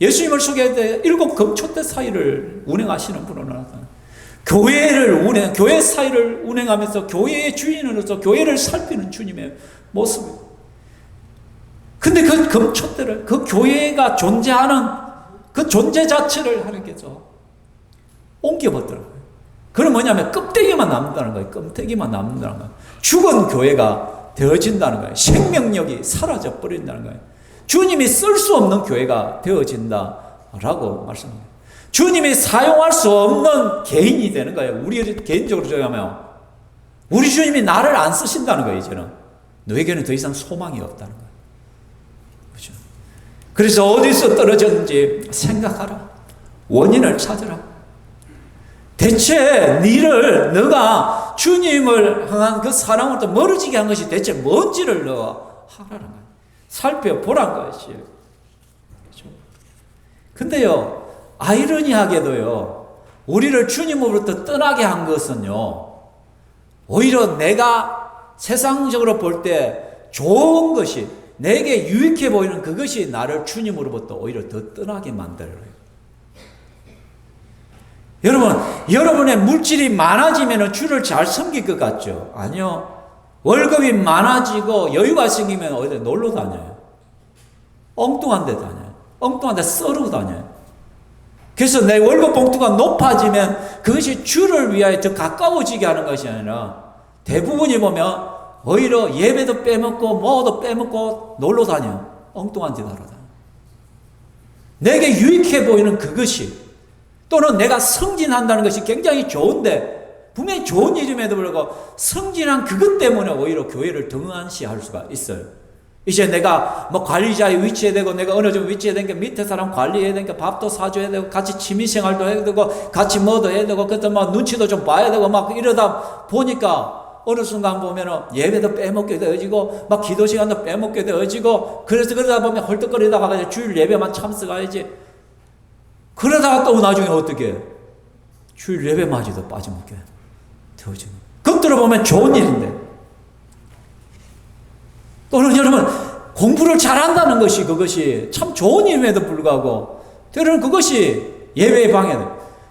예수님을 소개할 때 7 금촛대 사이를 운행하시는 분으로 나타나요. 교회 사이를 운행하면서 교회의 주인으로서 교회를 살피는 주님의 모습이에요. 근데 그 금촛대를, 그 교회가 존재하는 그 존재 자체를 하나님께서 옮겨버리더라고요. 그건 뭐냐면 껍데기만 남는다는 거예요. 껍데기만 남는다는 거예요. 죽은 교회가 되어진다는 거예요. 생명력이 사라져 버린다는 거예요. 주님이 쓸 수 없는 교회가 되어진다라고 말씀합니다. 주님이 사용할 수 없는 개인이 되는 거예요. 우리 개인적으로 생각하면 우리 주님이 나를 안 쓰신다는 거예요. 이제는 너에게는 더 이상 소망이 없다는 거예요. 그렇죠? 그래서 어디서 떨어졌는지 생각하라. 원인을 찾으라. 대체 너가 주님을 향한 그 사랑으로부터 멀어지게 한 것이 대체 뭔지를 너가 하라는 거예요. 살펴보란 것이에요. 그렇죠? 근데요, 아이러니하게도요, 우리를 주님으로부터 떠나게 한 것은요, 오히려 내가 세상적으로 볼 때 좋은 것이, 내게 유익해 보이는 그것이 나를 주님으로부터 오히려 더 떠나게 만들어요. 여러분의 물질이 많아지면 주를 잘 섬길 것 같죠? 아니요. 월급이 많아지고 여유가 생기면 어디 놀러 다녀요. 엉뚱한 데 다녀요. 엉뚱한 데 썰어 다녀요. 그래서 내 월급 봉투가 높아지면 그것이 주를 위하여 더 가까워지게 하는 것이 아니라 대부분이 보면 오히려 예배도 빼먹고 뭐도 빼먹고 놀러 다녀요. 엉뚱한 데 날아다녀요. 내게 유익해 보이는 그것이, 또는 내가 승진한다는 것이 굉장히 좋은데 분명히 좋은 일임에도 불구하고 승진한 그것 때문에 오히려 교회를 등한시할 수가 있어요. 이제 내가 뭐 관리자의 위치에 되고 내가 어느 정도 위치에 되니까 밑에 사람 관리해야 되니까 밥도 사줘야 되고 같이 취미생활도 해야 되고 같이 뭐도 해야 되고 그때 막 눈치도 좀 봐야 되고 막 이러다 보니까 어느 순간 보면은 예배도 빼먹게 되어지고 막 기도 시간도 빼먹게 되어지고 그래서 그러다 보면 헐떡거리다가 주일 예배만 참석해야지. 그러다가 또 나중에 어떻게 주일 예배마저도 빠져먹게 되어지고. 겉으로 보면 좋은 일인데, 또는 여러분 공부를 잘한다는 것이 그것이 참 좋은 일임에도 불구하고 때로는 그것이 예배에 방해돼.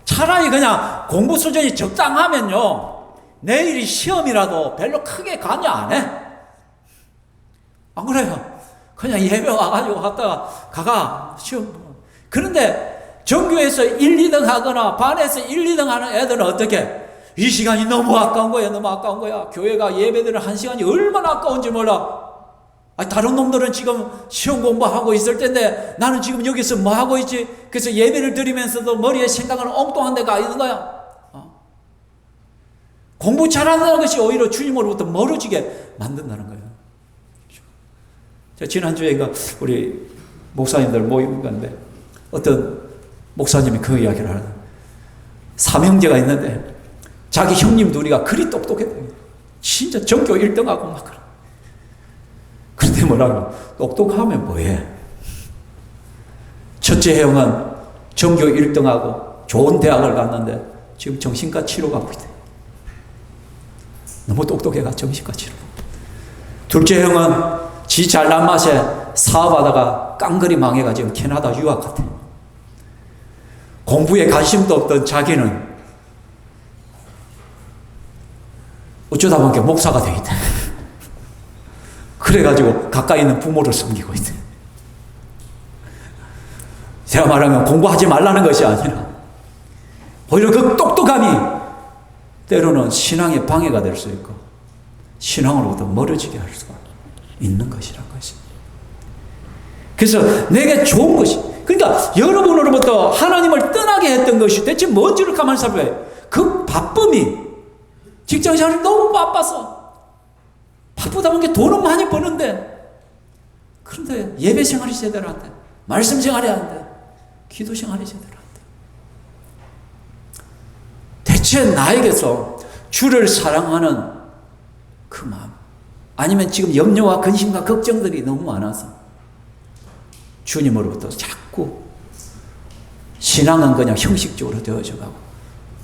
차라리 그냥 공부 수준이 적당하면요 내일이 시험이라도 별로 크게 관여 안 해. 안 그래요? 그냥 예배 와가지고 갔다가 시험. 그런데 전교에서 1, 2등 하거나 반에서 1, 2등 하는 애들은 어떻게? 이 시간이 너무 아까운 거야. 너무 아까운 거야. 교회가 예배드리는 한 시간이 얼마나 아까운지 몰라. 다른 놈들은 지금 시험 공부하고 있을 텐데 나는 지금 여기서 뭐 하고 있지? 그래서 예배를 드리면서도 머리에 생각은 엉뚱한 데가 있는 거야. 공부 잘한다는 것이 오히려 주님으로부터 멀어지게 만든다는 거예요. 지난주에 우리 목사님들 모임 건데 어떤 목사님이 그 이야기를 하는, 삼형제가 있는데 자기 형님 둘이가 그리 똑똑했대요. 진짜 전교 1등하고 막 그래. 그런데 뭐라고? 똑똑하면 뭐해? 첫째 형은 전교 1등하고 좋은 대학을 갔는데 지금 정신과 치료 받고 있대. 너무 똑똑해가 정신과 치료. 둘째 형은 지 잘난 맛에 사업하다가 깡그리 망해가지고 캐나다 유학 갔대. 공부에 관심도 없던 자기는 어쩌다 보니까 목사가 돼 있다. 그래가지고 가까이 있는 부모를 섬기고 있대. 제가 말하면 공부하지 말라는 것이 아니라 오히려 그 똑똑함이 때로는 신앙의 방해가 될 수 있고 신앙으로부터 멀어지게 할 수가 있는 것이란 것입니다. 그래서 내게 좋은 것이, 그러니까 여러분으로부터 하나님을 떠나게 했던 것이 대체 뭔지를 가만히 살펴봐요. 그 바쁨이, 직장생활이 너무 바빠서 바쁘다 보니까 돈은 많이 버는데, 그런데 예배 생활이 제대로 안 돼, 말씀 생활이 안 돼, 기도 생활이 제대로 안 돼. 대체 나에게서 주를 사랑하는 그 마음, 아니면 지금 염려와 근심과 걱정들이 너무 많아서 주님으로부터 자꾸 신앙은 그냥 형식적으로 되어져 가고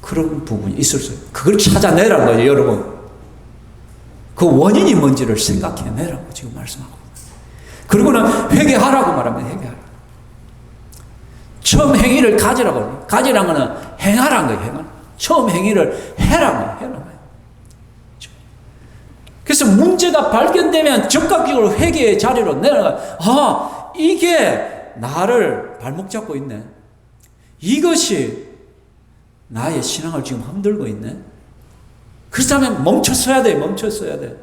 그런 부분이 있을 수 있어요. 그걸 찾아내라는 거예요, 여러분. 그 원인이 뭔지를 생각해내라고 지금 말씀하고. 그리고는 회개하라고 말하면 회개하라. 처음 행위를 가지라고. 가지라는 거는 행하라는 거예요, 행하라. 처음 행위를 해라는 거예요, 해라는 거예요. 그래서 문제가 발견되면 적극적으로 회개의 자리로 내려가. 아, 이게 나를 발목 잡고 있네. 이것이 나의 신앙을 지금 흔들고 있네. 그렇다면 멈춰서야 돼, 멈춰서야 돼.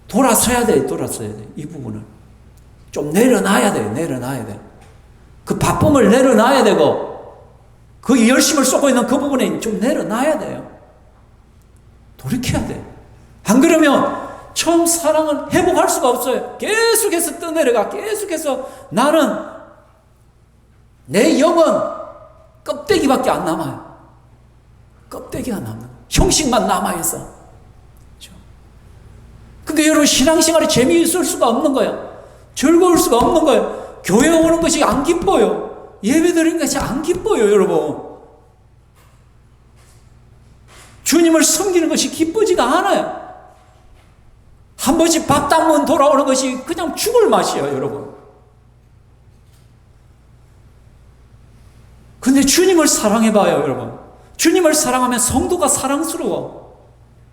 돌아서야 돼, 돌아서야 돼. 이 부분을 좀 내려놔야 돼, 내려놔야 돼. 그 바쁨을 내려놔야 되고, 그 열심을 쏟고 있는 그 부분에 좀 내려놔야 돼요. 돌이켜야 돼. 안 그러면 처음 사랑을 회복할 수가 없어요. 계속해서 떠내려가. 계속해서 나는 내 영은 껍데기밖에 안 남아요. 껍데기가 남는, 형식만 남아있어. 그렇죠? 그러니까 여러분, 신앙생활이 재미있을 수가 없는 거예요. 즐거울 수가 없는 거예요. 교회 오는 것이 안 기뻐요. 예배 드리는 것이 안 기뻐요, 여러분. 주님을 섬기는 것이 기쁘지가 않아요. 한 번씩 밥 담으면 돌아오는 것이 그냥 죽을 맛이에요, 여러분. 근데 주님을 사랑해봐요, 여러분. 주님을 사랑하면 성도가 사랑스러워.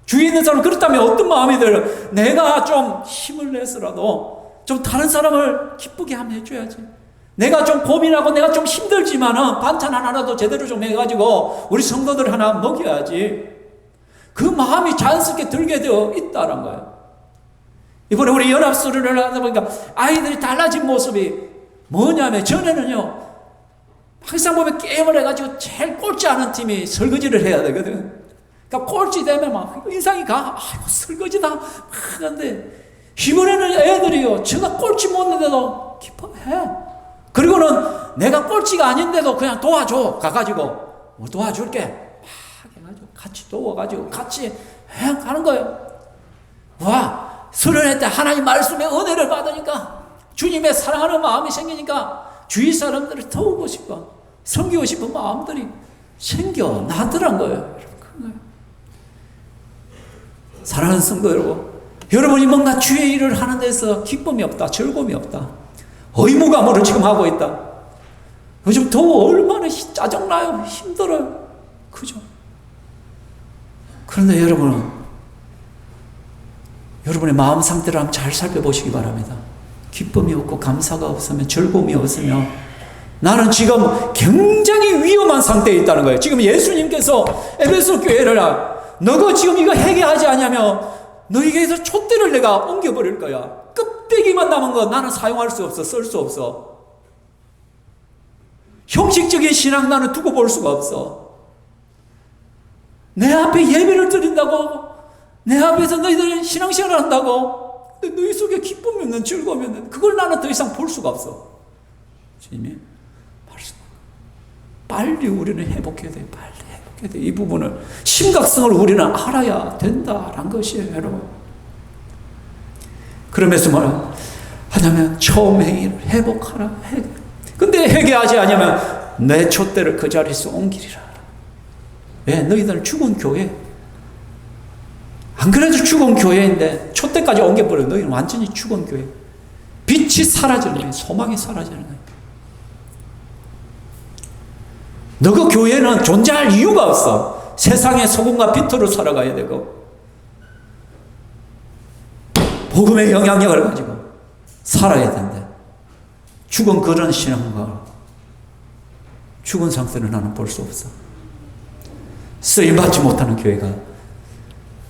주위에 있는 사람은 그렇다면 어떤 마음이 들어요? 내가 좀 힘을 내서라도 좀 다른 사람을 기쁘게 하면 해줘야지. 내가 좀 고민하고 내가 좀 힘들지만은 반찬 하나라도 제대로 좀 해가지고 우리 성도들 하나 먹여야지. 그 마음이 자연스럽게 들게 되어 있다는 거예요. 이번에 우리 연합수련을 하다 보니까 아이들이 달라진 모습이 뭐냐면, 전에는요, 항상 보면 게임을 해가지고 제일 꼴찌 하는 팀이 설거지를 해야 되거든. 그러니까 꼴찌 되면 막 인상이 가. 아이고, 설거지다. 막 하는데, 이번에는 애들이요, 제가 꼴찌 못했는데도 기뻐해. 그리고는 내가 꼴찌가 아닌데도 그냥 도와줘. 가가지고, 뭐 도와줄게. 막 해가지고, 같이 도와가지고, 같이 해. 가는 거예요. 와, 수련회 때 하나님 말씀의 은혜를 받으니까, 주님의 사랑하는 마음이 생기니까, 주위 사람들을 도우고 싶어, 섬기고 싶은 마음들이 생겨나더란 거예요. 사랑하는 성도 여러분, 여러분이 뭔가 주의 일을 하는 데서 기쁨이 없다, 즐거움이 없다, 의무감으로 지금 하고 있다. 요즘 더워 얼마나 짜증나요, 힘들어요. 그죠? 그런데 여러분의 마음 상태를 한번 잘 살펴보시기 바랍니다. 기쁨이 없고 감사가 없으면, 즐거움이 없으면 나는 지금 굉장히 위험한 상태에 있다는 거예요. 지금 예수님께서 에베소 교회를 너가 지금 이거 회개하지 않냐면 너에게서 촛대를 내가 옮겨버릴 거야. 껍데기만 남은 거 나는 사용할 수 없어, 쓸 수 없어. 형식적인 신앙 나는 두고 볼 수가 없어. 내 앞에 예배를 드린다고, 내 앞에서 너희들 신앙생활을 한다고, 근데 너희 속에 기쁨이 없는, 즐거움이 없는, 그걸 나는 더 이상 볼 수가 없어. 주님이 말씀, 빨리 우리는 회복해야 돼. 빨리 회복해야 돼. 이 부분을, 심각성을 우리는 알아야 된다라는 것이에요, 여러분. 그러면서 뭐라 하냐면, 처음 행위를 회복하라. 근데 회개하지 않으면 내 촛대를 그 자리에서 옮기리라. 왜? 너희들은 죽은 교회. 안 그래도 죽은 교회인데 촛대까지 옮겨버려. 너희는 완전히 죽은 교회. 빛이 사라지는 거예요. 소망이 사라지는 거예요. 너그 교회는 존재할 이유가 없어. 세상의 소금과 빛으로 살아가야 되고, 복음의 영향력을 가지고 살아야 된대. 죽은 그런 신앙과 죽은 상태는 나는 볼 수 없어. 쓰임받지 못하는 교회가.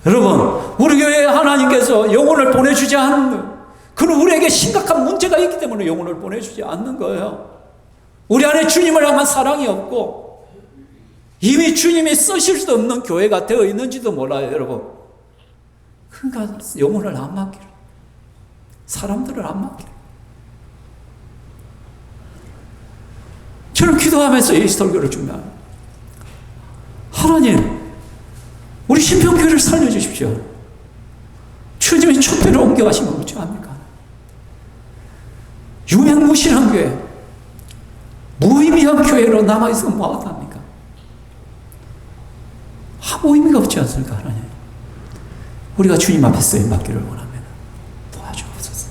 여러분, 우리 교회에 하나님께서 영혼을 보내주지 않는 거예요. 그는 우리에게 심각한 문제가 있기 때문에 영혼을 보내주지 않는 거예요. 우리 안에 주님을 향한 사랑이 없고 이미 주님이 쓰실 수 없는 교회가 되어 있는지도 몰라요, 여러분. 그러니까 영혼을 안 맡기려. 사람들을 안 맡기려. 저는 기도하면서 이 설교를 준비합니다. 하나님, 우리 신평교회를 살려주십시오. 주님이 촛대를 옮겨가시면 어찌합니까? 유명무실한 교회, 무의미한 교회로 남아있으면 뭐하답니까? 아무 의미가 없지 않습니까, 하나님? 우리가 주님 앞에 쓰임받기를 원합니다. 도와주옵소서.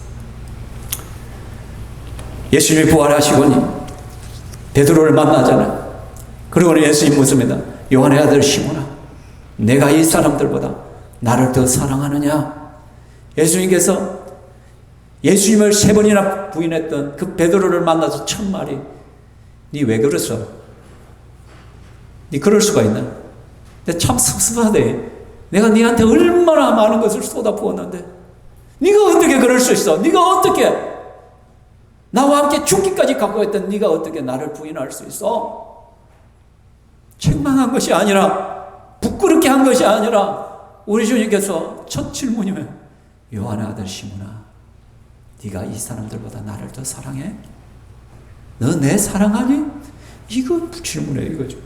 예수님이 부활하시고 베드로를 만나잖아요. 그리고 예수님 묻습니다. 요한의 아들 시몬아, 내가 이 사람들보다 나를 더 사랑하느냐? 예수님께서 예수님을 3번이나 부인했던 그 베드로를 만나서 첫 말이, 니 왜 그랬어? 니 그럴 수가 있나? 근데 참 섭섭하대. 내가 니한테 얼마나 많은 것을 쏟아부었는데 니가 어떻게 그럴 수 있어? 니가 어떻게 나와 함께 죽기까지 갖고 있던 니가 어떻게 나를 부인할 수 있어? 책망한 것이 아니라, 부끄럽게 한 것이 아니라, 우리 주님께서 첫 질문이면, 요한의 아들 시몬아, 네가 이 사람들보다 나를 더 사랑해? 너 내 사랑하니? 이거 질문이에요, 이거죠.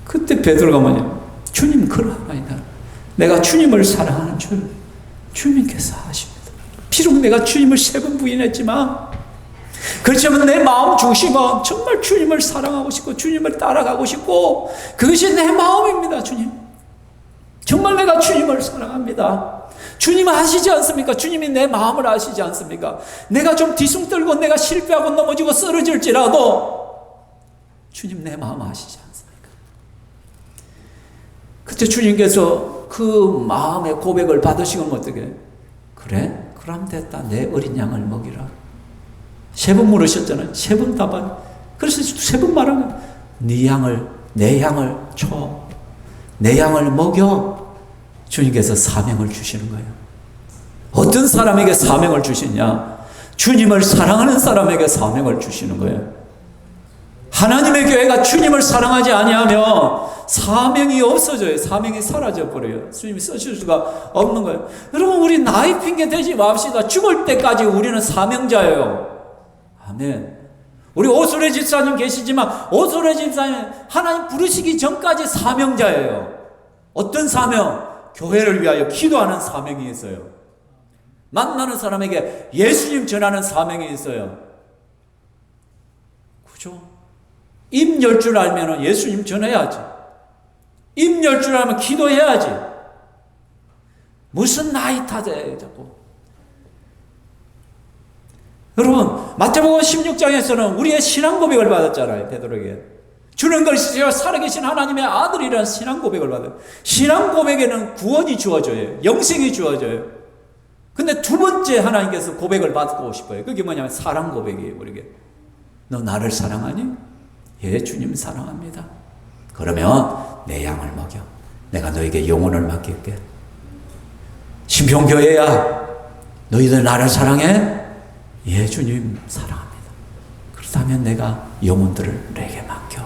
그때 베드로가 뭐냐? 주님 그러하나이다. 내가 주님을 사랑하는 줄 주님께서 아십니다. 비록 내가 주님을 3번 부인했지만, 그렇지만 내 마음 중심은 정말 주님을 사랑하고 싶고 주님을 따라가고 싶고, 그것이 내 마음입니다. 주님, 정말 내가 주님을 사랑합니다. 주님 아시지 않습니까? 주님이 내 마음을 아시지 않습니까? 내가 좀 뒤숭떨고 내가 실패하고 넘어지고 쓰러질지라도 주님 내 마음 아시지 않습니까? 그때 주님께서 그 마음의 고백을 받으시면 어떻게? 그래? 그럼 됐다. 내 어린 양을 먹이라. 3번 물으셨잖아요. 3번 답안. 그래서 3번 말하면 네 양을, 내 양을 줘. 내 양을 먹여. 주님께서 사명을 주시는 거예요. 어떤 사람에게 사명을 주시냐? 주님을 사랑하는 사람에게 사명을 주시는 거예요. 하나님의 교회가 주님을 사랑하지 아니하면 사명이 없어져요. 사명이 사라져 버려요. 주님이 쓰실 수가 없는 거예요. 여러분, 우리 나이 핑계 대지 맙시다. 죽을 때까지 우리는 사명자예요. 아멘. 우리 오소래 집사님 계시지만 오소래 집사님 하나님 부르시기 전까지 사명자예요. 어떤 사명? 교회를 위하여 기도하는 사명이 있어요. 만나는 사람에게 예수님 전하는 사명이 있어요. 그죠? 입 열 줄 알면 예수님 전해야지. 입 열 줄 알면 기도해야지. 무슨 나이 탓에 자꾸. 여러분, 마태복음 16장에서는 우리의 신앙 고백을 받았잖아요. 베드로에게. 주는 것이요 살아계신 하나님의 아들이라는 신앙 고백을 받아요. 신앙 고백에는 구원이 주어져요. 영생이 주어져요. 근데 두 번째 하나님께서 고백을 받고 싶어요. 그게 뭐냐면 사랑 고백이에요. 우리에게. 너 나를 사랑하니? 예, 주님 사랑합니다. 그러면 내 양을 먹여. 내가 너에게 영혼을 맡길게. 신평교회야, 너희들 나를 사랑해? 예, 주님 사랑합니다. 그렇다면 내가 영혼들을 너에게 맡겨.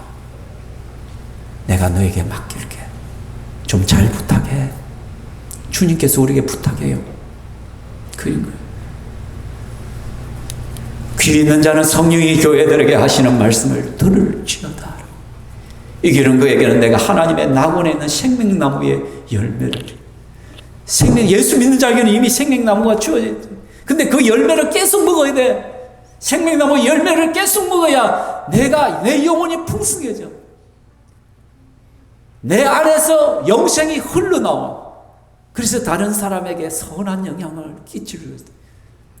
내가 너에게 맡길게. 좀 잘 부탁해. 주님께서 우리에게 부탁해요. 그인 거예요. 귀 있는 자는 성령이 교회들에게 하시는 말씀을 들을지어다. 이 길은 그에게는 내가 하나님의 낙원에 있는 생명나무의 열매를, 예수 믿는 자에게는 이미 생명나무가 주어져 있다. 근데 그 열매를 계속 먹어야 돼. 생명나무 열매를 계속 먹어야 내 영혼이 풍성해져. 내 안에서 영생이 흘러나와. 그래서 다른 사람에게 선한 영향을 끼치려 했다.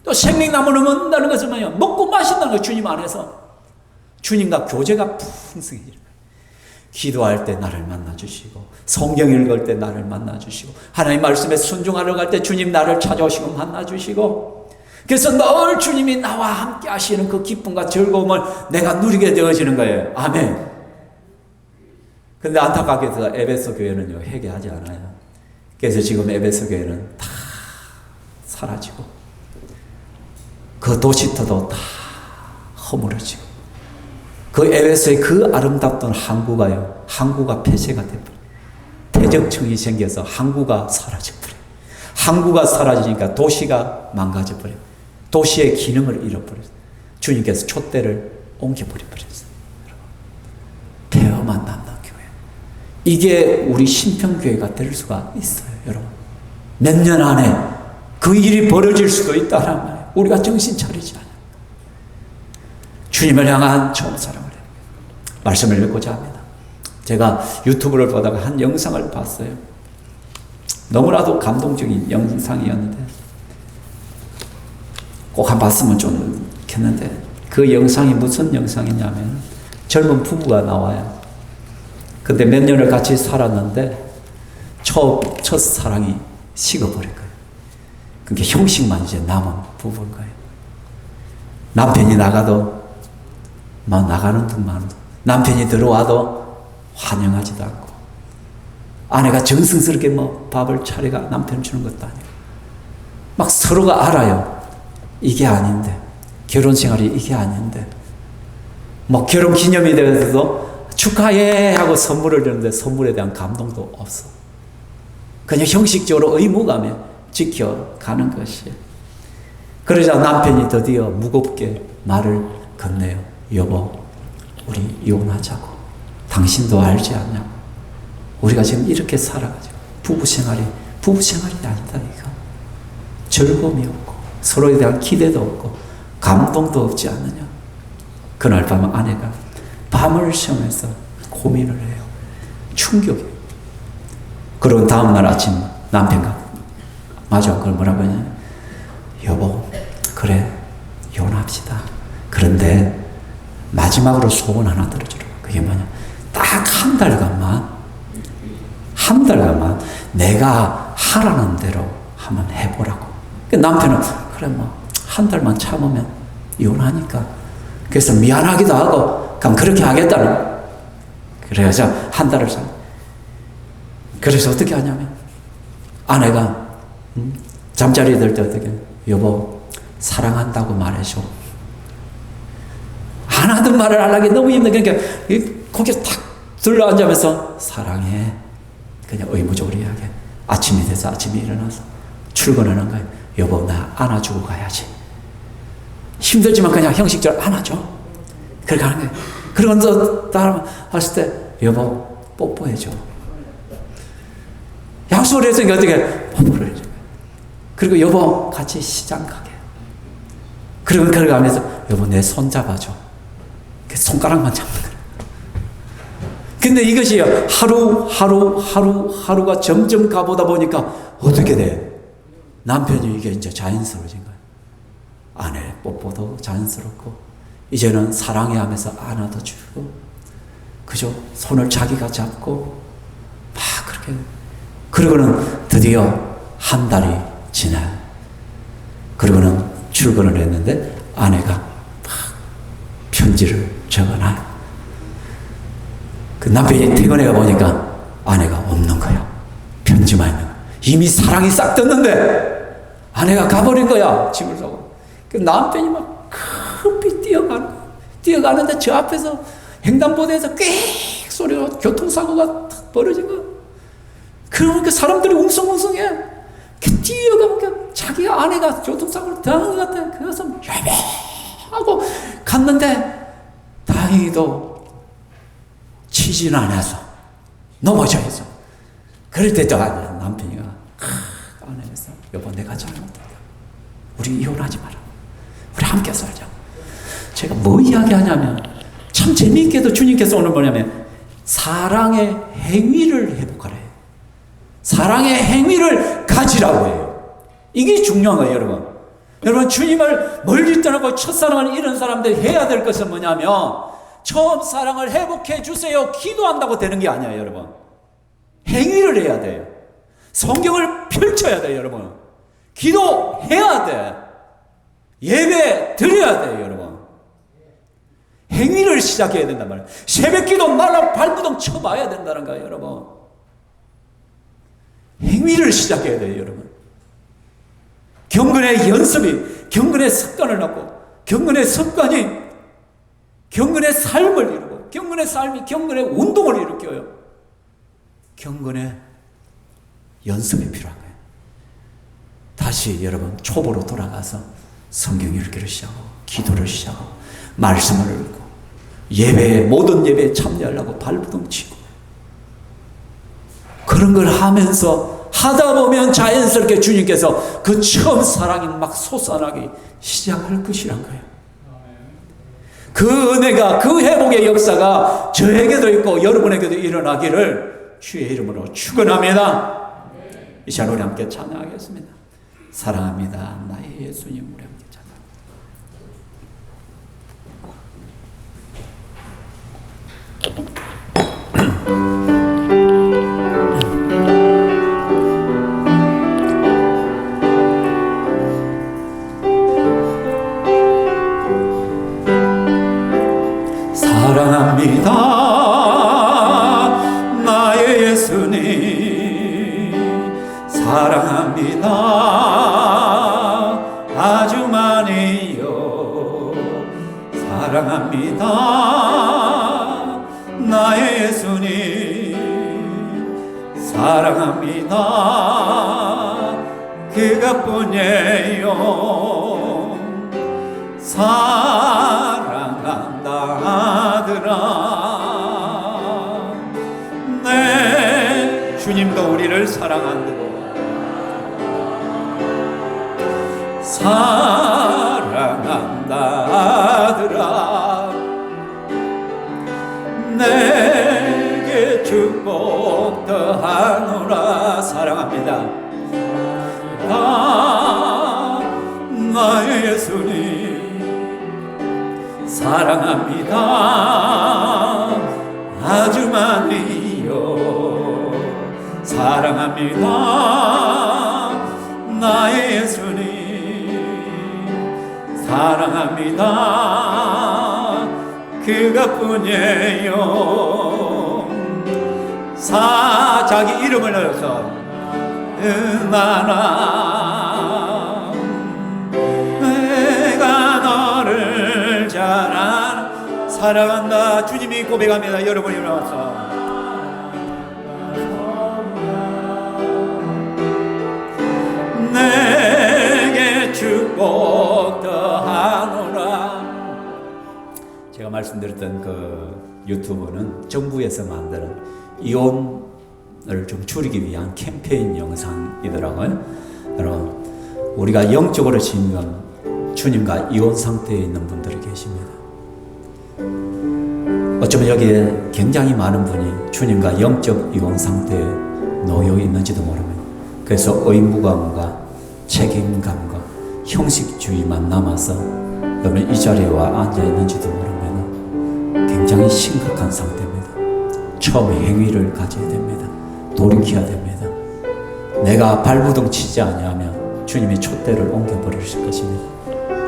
또 생명나무를 먹는다는 것은 뭐냐? 먹고 마신다는 거예요. 주님 안에서. 주님과 교제가 풍성해지는 거예요. 기도할 때 나를 만나주시고, 성경 읽을 때 나를 만나주시고, 하나님 말씀에 순종하러 갈 때 주님 나를 찾아오시고 만나주시고, 그래서 늘 주님이 나와 함께 하시는 그 기쁨과 즐거움을 내가 누리게 되어지는 거예요. 아멘. 근데 안타깝게도 에베소 교회는요, 회개하지 않아요. 그래서 지금 에베소 교회는 다 사라지고, 그 도시터도 다 허물어지고, 그 에베소의 그 아름답던 항구가요, 항구가 폐쇄가 돼버려요. 대적층이 생겨서 항구가 사라져버려요. 항구가 사라지니까 도시가 망가져버려요. 도시의 기능을 잃어버려요. 주님께서 촛대를 옮겨버려버렸어요. 폐허만 남는 교회. 이게 우리 신평교회가 될 수가 있어요, 여러분. 몇 년 안에 그 일이 벌어질 수도 있다란 말이에요. 우리가 정신 차리지 않아요. 주님을 향한 처음 사랑을 해요. 말씀을 읽고자 합니다. 제가 유튜브를 보다가 한 영상을 봤어요. 너무나도 감동적인 영상이었는데 꼭 한 봤으면 좋겠는데, 그 영상이 무슨 영상이냐면 젊은 부부가 나와요. 근데 몇 년을 같이 살았는데 첫 사랑이 식어버린 거예요. 그게 형식만 이제 남은 부부인 거예요. 남편이 나가도 막 나가는 둥만, 남편이 들어와도 환영하지도 않고, 아내가 정성스럽게 뭐 밥을 차려가 남편 주는 것도 아니고, 막 서로가 알아요. 이게 아닌데, 결혼 생활이 이게 아닌데, 뭐 결혼 기념이 되어서도 축하해 하고 선물을 주는데 선물에 대한 감동도 없어. 그냥 형식적으로 의무감에 지켜가는 것이에요. 그러자 남편이 드디어 무겁게 말을 건네요. 여보, 우리 이혼하자고. 당신도 알지 않냐고. 우리가 지금 이렇게 살아가지고 부부생활이 아니다 이거. 즐거움이 없고 서로에 대한 기대도 없고 감동도 없지 않느냐. 그날 밤 아내가 밤을 새면서 고민을 해요. 충격이에요. 그리고 다음날 아침 남편과 마주 그걸 뭐라고 하냐면, 여보, 그래 이혼합시다. 그런데 마지막으로 소원 하나 들어주라. 그게 뭐냐, 딱 한 달간만 내가 하라는 대로 한번 해보라고. 남편은 그래 뭐 한 달만 참으면 이혼하니까, 그래서 미안하기도 하고 그럼 그렇게 하겠다는. 그래서 한 달을 살. 그래서 어떻게 하냐면 아내가 잠자리에 들 때 어떻게, 여보 사랑한다고 말해줘. 안 하던 말을 하려기 너무 힘들어. 그러니까 거기에 탁 들러앉으면서 사랑해. 그냥 의무적으로 이야기해. 아침이 돼서 아침에 일어나서 출근하는 거예요. 여보 나 안아주고 가야지. 힘들지만 그냥 형식적으로 안아줘. 그렇게 하는 거예요. 그러고 또 다른 했을 때 여보 뽀뽀해줘. 약속을 했으니까 어떻게 뽀뽀를 해줘. 그리고 여보 같이 시장 가게. 그리고 그렇게 하면서 여보 내 손 잡아줘. 손가락만 잡는 거예요. 근데 이것이 하루가 점점 가보다 보니까 어떻게 돼? 남편이 이게 이제 자연스러워진 거예요. 아내 뽀뽀도 자연스럽고, 이제는 사랑해 하면서 안아도 주고, 그죠? 손을 자기가 잡고, 막 그렇게. 그러고는 드디어 한 달이 지나. 그러고는 출근을 했는데 아내가 막 편지를 적어놔요. 그 남편이 퇴근해 보니까 아내가 없는 거야. 편지만 있는 거야. 이미 사랑이 싹 떴는데 아내가 가버린 거야. 짐을 싸고. 그 남편이 막 급히 뛰어가는데 저 앞에서 횡단보도에서 꽥 소리가 교통사고가 탁 벌어진 거야. 그러니까 사람들이 웅성웅성해. 뛰어가면 자기가 아내가 교통사고를 당한 것 같아. 그래서 야배 하고 갔는데 다행히도 치지는 않아서 넘어져 있어. 그럴 때 남편이가 안에서 여보 내가 잘못했다. 우리 이혼하지 마라. 우리 함께 살자. 제가 뭐 이야기하냐면 참 재미있게도 주님께서 오늘 뭐냐면 사랑의 행위를 회복하래. 사랑의 행위를 가지라고 해요. 이게 중요한 거예요, 여러분. 여러분 주님을 멀리 떠나고 첫사랑을 잃은 사람들이 해야 될 것은 뭐냐면 처음 사랑을 회복해 주세요 기도한다고 되는 게 아니에요, 여러분. 행위를 해야 돼요. 성경을 펼쳐야 돼요, 여러분. 기도해야 돼. 예배 드려야 돼요, 여러분. 행위를 시작해야 된단 말이에요. 새벽기도 말라 발부둥 쳐봐야 된다는 거예요, 여러분. 행위를 시작해야 돼요, 여러분. 경건의 연습이, 경건의 습관을 낳고, 경건의 습관이 경건의 삶을 이루고, 경건의 삶이 경건의 운동을 일으켜요. 경건의 연습이 필요한 거예요. 다시 여러분 초보로 돌아가서 성경 읽기를 시작하고, 기도를 시작하고, 말씀을 읽고, 예배에, 모든 예배에 참여하려고 발부둥 치고, 그런 걸 하면서 하다 보면 자연스럽게 주님께서 그 처음 사랑이 막 솟아나기 시작할 것이란 거예요. 그 은혜가, 그 회복의 역사가 저에게도 있고 여러분에게도 일어나기를 주의 이름으로 축원합니다. 이 시간 우리 함께 찬양하겠습니다. 사랑합니다, 나의 예수님. 우리 함께 사랑합니다, 나의 예수님. 사랑합니다, 아주 많이요. 사랑합니다, 나의 예수님. 사랑합니다, 그것뿐이에요. 사랑한다 아들아. 네, 주님도 우리를 사랑한다고. 사랑한다 아들아. 내게 축복 더하노라. 사랑합니다, 나의 예수님. 사랑합니다, 아주 많이요. 사랑합니다, 나의 예수님. 사랑합니다, 그것뿐이에요. 자기 이름을 넣어서 은하나 내가 너를 잘 아나. 사랑한다, 주님이 고백합니다. 여러분이 일어나서 내게 축복 더하노라. 제가 말씀드렸던 그 유튜브는 정부에서 만드는 이혼을 좀 줄이기 위한 캠페인 영상이더라고요. 여러분, 우리가 영적으로 지금 주님과 이혼 상태에 있는 분들이 계십니다. 어쩌면 여기에 굉장히 많은 분이 주님과 영적 이혼 상태에 놓여 있는지도 모릅니다. 그래서 의무감과 책임감과 형식주의만 남아서 여러분 이 자리에 와 앉아 있는지도 모르면 굉장히 심각한 상태입니다. 처음 행위를 가져야 됩니다. 돌이켜야 됩니다. 내가 발부둥 치지 아니하면 주님이 촛대를 옮겨버리실 것입니다.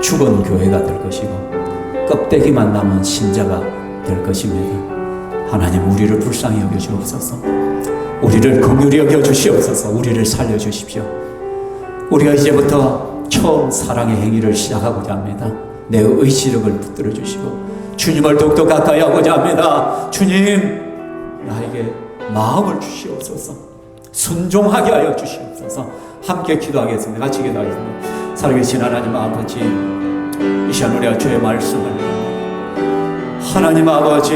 죽은 교회가 될 것이고 껍데기만 남은 신자가 될 것입니다. 하나님, 우리를 불쌍히 여겨주옵소서. 우리를 긍휼히 여겨주시옵소서. 우리를 살려주십시오. 우리가 이제부터 처음 사랑의 행위를 시작하고자 합니다. 내 의지력을 붙들어 주시고 주님을 더욱더 가까이 하고자 합니다. 주님, 나에게 마음을 주시옵소서. 순종하게 하여 주시옵소서. 함께 기도하겠습니다. 같이 기도하겠습니다. 살아계신 하나님 아버지, 이 시간 우리가 주의 말씀을, 하나님 아버지,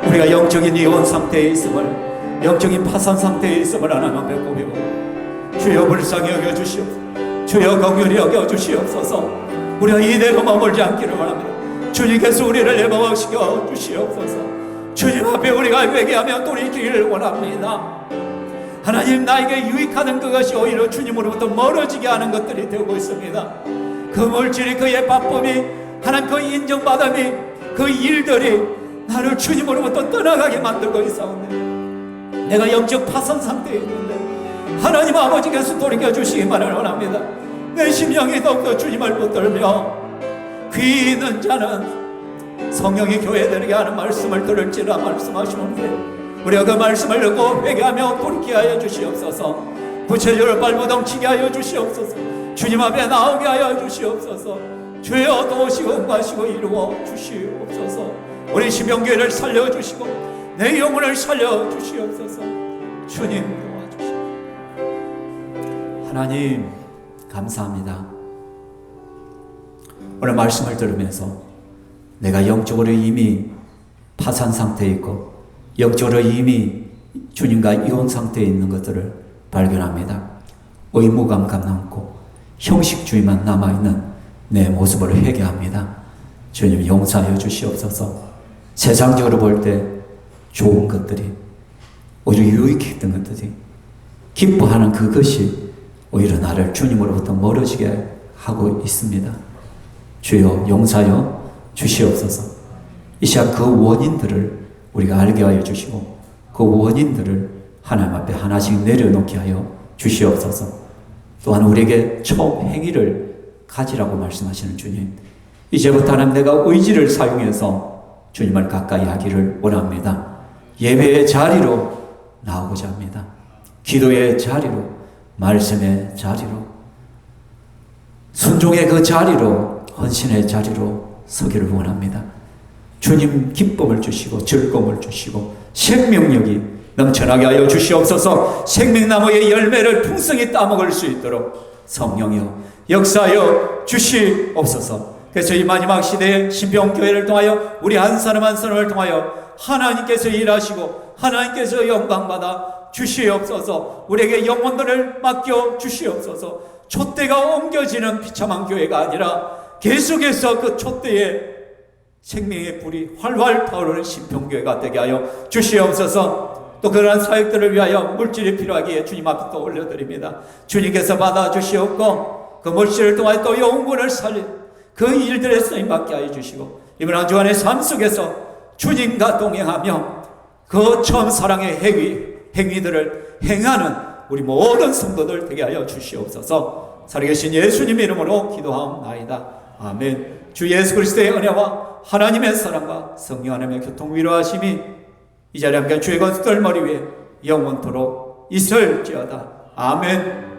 우리가 영적인 이혼 상태에 있음을, 영적인 파산 상태에 있음을 하나님 앞에 고백하고, 주여 불쌍히 여겨주시옵소서. 주여 긍휼히 여겨주시옵소서. 우리가 이대로 머물지 않기를 원합니다. 주님께서 우리를 해방시켜 주시옵소서. 주님 앞에 우리가 회개하며 돌이키기를 원합니다. 하나님, 나에게 유익하는 그것이 오히려 주님으로부터 멀어지게 하는 것들이 되고 있습니다. 그 물질이, 그의 바쁨이, 하나님 그 인정받음이, 그 일들이 나를 주님으로부터 떠나가게 만들고 있사옵니다. 내가 영적 파산 상태에 있는데 하나님 아버지께서 돌이켜 주시기만을 원합니다. 내 심령이 더욱더 주님을 붙들며 귀 있는 자는 성령이 교회들에게 하는 말씀을 들을지라 말씀하시는데, 우리가 그 말씀을 듣고 회개하며 돌이키게 하여 주시옵소서. 구체적으로 발버둥치게 하여 주시옵소서. 주님 앞에 나오게 하여 주시옵소서. 주여 도우시고 응하시고 이루어 주시옵소서. 우리 심령교회를 살려주시고 내 영혼을 살려주시옵소서. 주님 도와주시옵소서. 하나님 감사합니다. 오늘 말씀을 들으면서 내가 영적으로 이미 파산 상태에 있고 영적으로 이미 주님과 이혼 상태에 있는 것들을 발견합니다. 의무감만 남고 형식주의만 남아있는 내 모습을 회개합니다. 주님 용서하여 주시옵소서. 세상적으로 볼 때 좋은 것들이 오히려 유익했던 것들이 기뻐하는 그것이 오히려 나를 주님으로부터 멀어지게 하고 있습니다. 주여 용서하여 주시옵소서. 이 시간 그 원인들을 우리가 알게 하여 주시고 그 원인들을 하나님 앞에 하나씩 내려놓게 하여 주시옵소서. 또한 우리에게 처음 행위를 가지라고 말씀하시는 주님, 이제부터 하나님 내가 의지를 사용해서 주님을 가까이 하기를 원합니다. 예배의 자리로 나오고자 합니다. 기도의 자리로, 말씀의 자리로, 순종의 그 자리로, 헌신의 자리로 서기를 원합니다. 주님 기쁨을 주시고 즐거움을 주시고 생명력이 넘쳐나게 하여 주시옵소서. 생명나무의 열매를 풍성히 따먹을 수 있도록 성령이여 역사하여 주시옵소서. 그래서 이 마지막 시대에 신병교회를 통하여 우리 한 사람 한 사람을 통하여 하나님께서 일하시고 하나님께서 영광받아 주시옵소서. 우리에게 영혼들을 맡겨 주시옵소서. 촛대가 옮겨지는 비참한 교회가 아니라 계속해서 그 촛대에 생명의 불이 활활 타오르는 신평교회가 되게 하여 주시옵소서. 또 그러한 사역들을 위하여 물질이 필요하기에 주님 앞에 또 올려드립니다. 주님께서 받아주시옵고 그 물질을 통하여 또 영혼을 살린 그 일들에 쓰임받게 하여 주시고 이번 한 주간의 삶 속에서 주님과 동행하며 그 처음 사랑의 행위들을 행하는 우리 모든 성도들 되게 하여 주시옵소서. 살아계신 예수님 이름으로 기도하옵나이다. 아멘. 주 예수 그리스도의 은혜와 하나님의 사랑과 성령 하나님의 교통 위로하심이 이 자리에 함께 주의 건수들 머리 위에 영원토록 있을지어다. 아멘.